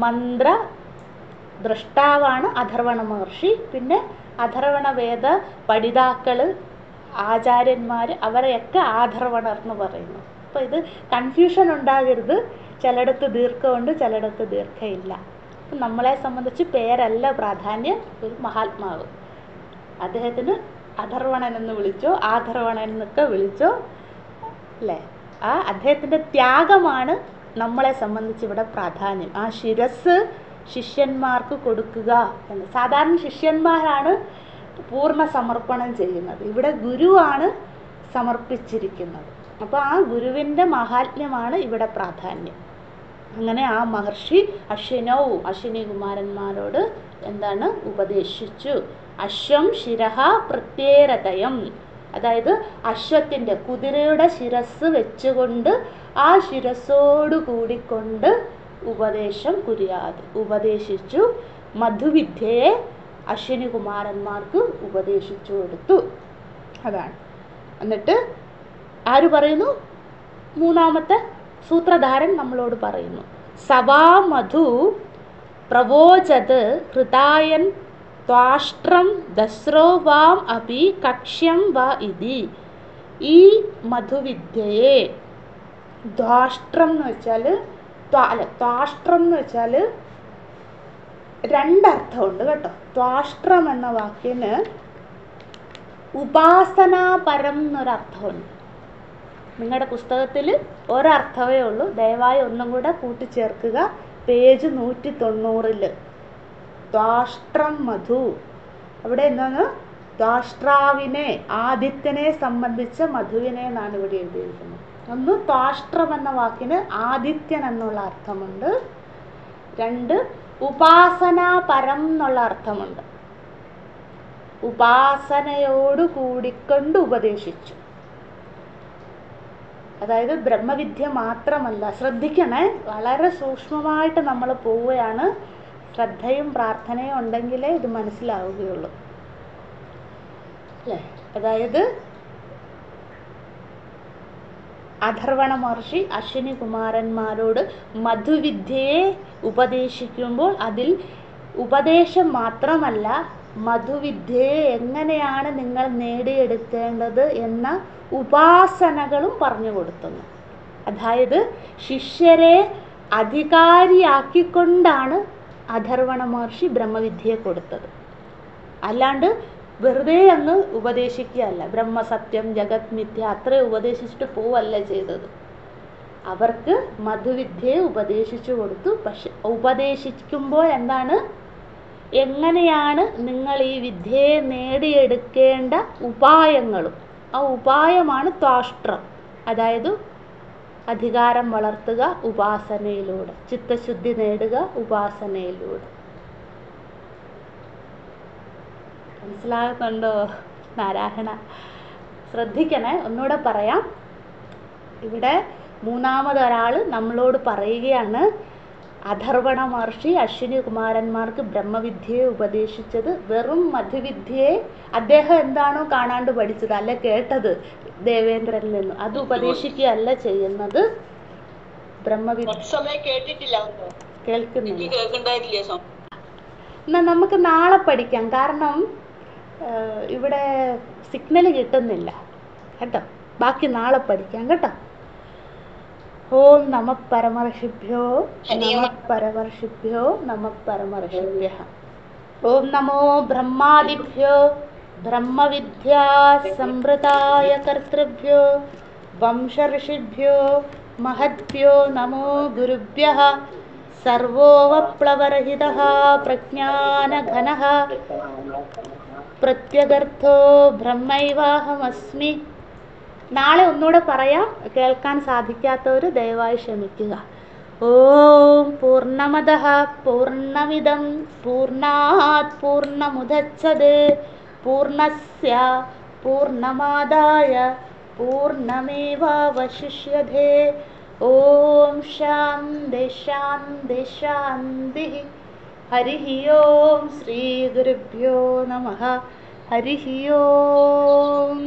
മന്ത്ര ദ്രഷ്ടാവാണ് അഥർവണ മഹർഷി. പിന്നെ അഥർവണ വേദ പഠിതാക്കൾ, ആചാര്യന്മാർ, അവരെയൊക്കെ ആധർവണർ എന്ന് പറയുന്നു. അപ്പോൾ ഇത് കൺഫ്യൂഷൻ ഉണ്ടാകരുത്. ചിലയിടത്ത് ദീർഘമുണ്ട്, ചിലയിടത്ത് ദീർഘമില്ല. നമ്മളെ സംബന്ധിച്ച് പേരല്ല പ്രാധാന്യം. ഒരു മഹാത്മാവ്, അദ്ദേഹത്തിന് അഥർവണൻ എന്ന് വിളിച്ചോ ആധർവണൻ എന്നൊക്കെ വിളിച്ചോ അല്ലേ, ആ അദ്ദേഹത്തിൻ്റെ ത്യാഗമാണ് നമ്മളെ സംബന്ധിച്ച് ഇവിടെ പ്രാധാന്യം. ആ ശിരസ് ശിഷ്യന്മാർക്ക് കൊടുക്കുക എന്ന്. സാധാരണ ശിഷ്യന്മാരാണ് പൂർണ്ണ സമർപ്പണം ചെയ്യുന്നത്, ഇവിടെ ഗുരുവാണ് സമർപ്പിച്ചിരിക്കുന്നത്. അപ്പോൾ ആ ഗുരുവിൻ്റെ മഹാത്മ്യമാണ് ഇവിടെ പ്രാധാന്യം. അങ്ങനെ ആ മഹർഷി അശ്വിനി കുമാരന്മാരോട് എന്താണ് ഉപദേശിച്ചു. അശ്വം ശിരഃ പ്രത്യേരതയം. അതായത് അശ്വത്തിൻ്റെ, കുതിരയുടെ ശിരസ് വെച്ചുകൊണ്ട് ആ ശിരസോട് കൂടിക്കൊണ്ട് ഉപദേശം കുര്യാത്, ഉപദേശിച്ചു. മധുവിദ്യയെ അശ്വിനി കുമാരന്മാർക്ക് ഉപദേശിച്ചു കൊടുത്തു. അതാണ്. എന്നിട്ട് ആര് പറയുന്നു? മൂന്നാമത്തെ സൂത്രധാരൻ നമ്മളോട് പറയുന്നു. സവാ മധു പ്രവോചത് ഹൃദായൻ ത്വാഷ്ട്രം ദസ്രോ വാം അപി കക്ഷ്യം വാ ഇതി. ഈ മധുവിദ്യയെ, ദ്വാഷ്ട്രം എന്ന് വെച്ചാൽ ത്വാഷ്ട്രം എന്ന് വെച്ചാൽ രണ്ടർത്ഥമുണ്ട് കേട്ടോ. ത്വാഷ്ട്രം എന്ന വാക്കിന് ഉപാസനാപരം എന്നൊരർത്ഥമുണ്ട്. നിങ്ങളുടെ പുസ്തകത്തിൽ ഒരർത്ഥമേ ഉള്ളൂ. ദയവായി ഒന്നും കൂടെ കൂട്ടിച്ചേർക്കുക. പേജ് 190. ത്വാഷ്ട്രം മധു. അവിടെ എന്താണ്? ത്വാഷ്ട്രാവിനെ, ആദിത്യനെ സംബന്ധിച്ച മധുവിനെ എന്നാണ് ഇവിടെ എഴുതിയിരിക്കുന്നത്. ഒന്ന്, ത്വാഷ്ട്രം എന്ന വാക്കിന് ആദിത്യൻ എന്നുള്ള അർത്ഥമുണ്ട്. 2, ഉപാസനാപരം എന്നുള്ള അർത്ഥമുണ്ട്. ഉപാസനയോട് കൂടിക്കൊണ്ട് ഉപദേശിച്ചു. അതായത് ബ്രഹ്മവിദ്യ മാത്രമല്ല. ശ്രദ്ധിക്കണേ, വളരെ സൂക്ഷ്മമായിട്ട് നമ്മൾ പോവുകയാണ്. ശ്രദ്ധയും പ്രാർത്ഥനയും ഉണ്ടെങ്കിലേ ഇത് മനസ്സിലാവുകയുള്ളൂ അല്ലേ. അതായത് അഥർവണ മഹർഷി അശ്വിനി കുമാരന്മാരോട് മധുവിദ്യയെ ഉപദേശിക്കുമ്പോൾ അതിൽ ഉപദേശം മാത്രമല്ല, മധുവിദ്യയെ എങ്ങനെയാണ് നിങ്ങൾ നേടിയെടുക്കേണ്ടത് എന്ന ഉപാസനകളും പറഞ്ഞു കൊടുക്കുന്നു. അതായത് ശിഷ്യരെ അധികാരിയാക്കിക്കൊണ്ടാണ് അഥർവണ മഹർഷി ബ്രഹ്മവിദ്യയെ കൊടുത്തത്. അല്ലാണ്ട് വെറുതെ അങ്ങ് ഉപദേശിക്കുകയല്ല, ബ്രഹ്മസത്യം ജഗത് മിഥ്യ അത്ര ഉപദേശിച്ചിട്ട് പോവല്ല ചെയ്തത്. അവർക്ക് മധുവിദ്യയെ ഉപദേശിച്ചു കൊടുത്തു. പക്ഷെ ഉപദേശിക്കുമ്പോൾ എന്താണ്, എങ്ങനെയാണ് നിങ്ങൾ ഈ വിദ്യയെ നേടിയെടുക്കേണ്ട ഉപായങ്ങളും, ആ ഉപായമാണ് ത്വാഷ്ട്രം. അതായത് അധികാരം വളർത്തുക ഉപാസനയിലൂടെ, ചിത്തശുദ്ധി നേടുക ഉപാസനയിലൂടെ. മനസ്സിലാകുന്നുണ്ടോ നാരായണ? ശ്രദ്ധിക്കണേ, ഒന്നുകൂടെ പറയാം. ഇവിടെ മൂന്നാമതൊരാൾ നമ്മളോട് പറയുകയാണ്, അഥർവണ മഹർഷി അശ്വിനി കുമാരന്മാർക്ക് ബ്രഹ്മവിദ്യയെ ഉപദേശിച്ചത് വെറും മധുവിദ്യയെ അദ്ദേഹം എന്താണോ കാണാണ്ട് പഠിച്ചത് അല്ല കേട്ടത് ദേവേന്ദ്രനിൽ നിന്ന്, അത് ഉപദേശിക്കുകയല്ല ചെയ്യുന്നത്. ബ്രഹ്മവിദ്യ കേൾക്കുന്നില്ല. എന്നാൽ നമുക്ക് നാളെ പഠിക്കാം, കാരണം ഇവിടെ സിഗ്നൽ കിട്ടുന്നില്ല കേട്ടോ. ബാക്കി നാളെ പഠിക്കാം കേട്ടോ. ഓം നമ പരമർഷിഭ്യോ നമ പരമർഷിഭ്യോ നമ പരമർഷിഭ്യ. ഓം നമോ ബ്രഹ്മാദിഭ്യോ ബ്രഹ്മവിദ്യാ സംവൃതായ കർത്തൃഭ്യോ വംശർഷിഭ്യോ മഹദ്ഭ്യോ നമോ ഗുരുഭ്യഃ. സർവോവപ്ലവരഹിതഃ പ്രജ്ഞാനഘനഃ പ്രത്യഗർത്ഥോ ബ്രഹ്മൈവാഹമസ്മി. നാളെ ഒന്നുകൂടെ പറയാം, കേൾക്കാൻ സാധിക്കാത്തവർ ദയവായി ക്ഷമിക്കുക. ഓം പൂർണ്ണമദഃ പൂർണ്ണമിദം പൂർണ്ണാത് പൂർണ്ണമുദച്ഛതേ പൂർണ്ണസ്യ പൂർണ്ണമാദായ പൂർണ്ണമേവാവശിഷ്യതേ. ഓം ശാന്തി ശാന്തി ശാന്തി. ഹരി ഓം. ശ്രീ ഗുരുഭ്യോ നമഃ. ഹരി ഓം.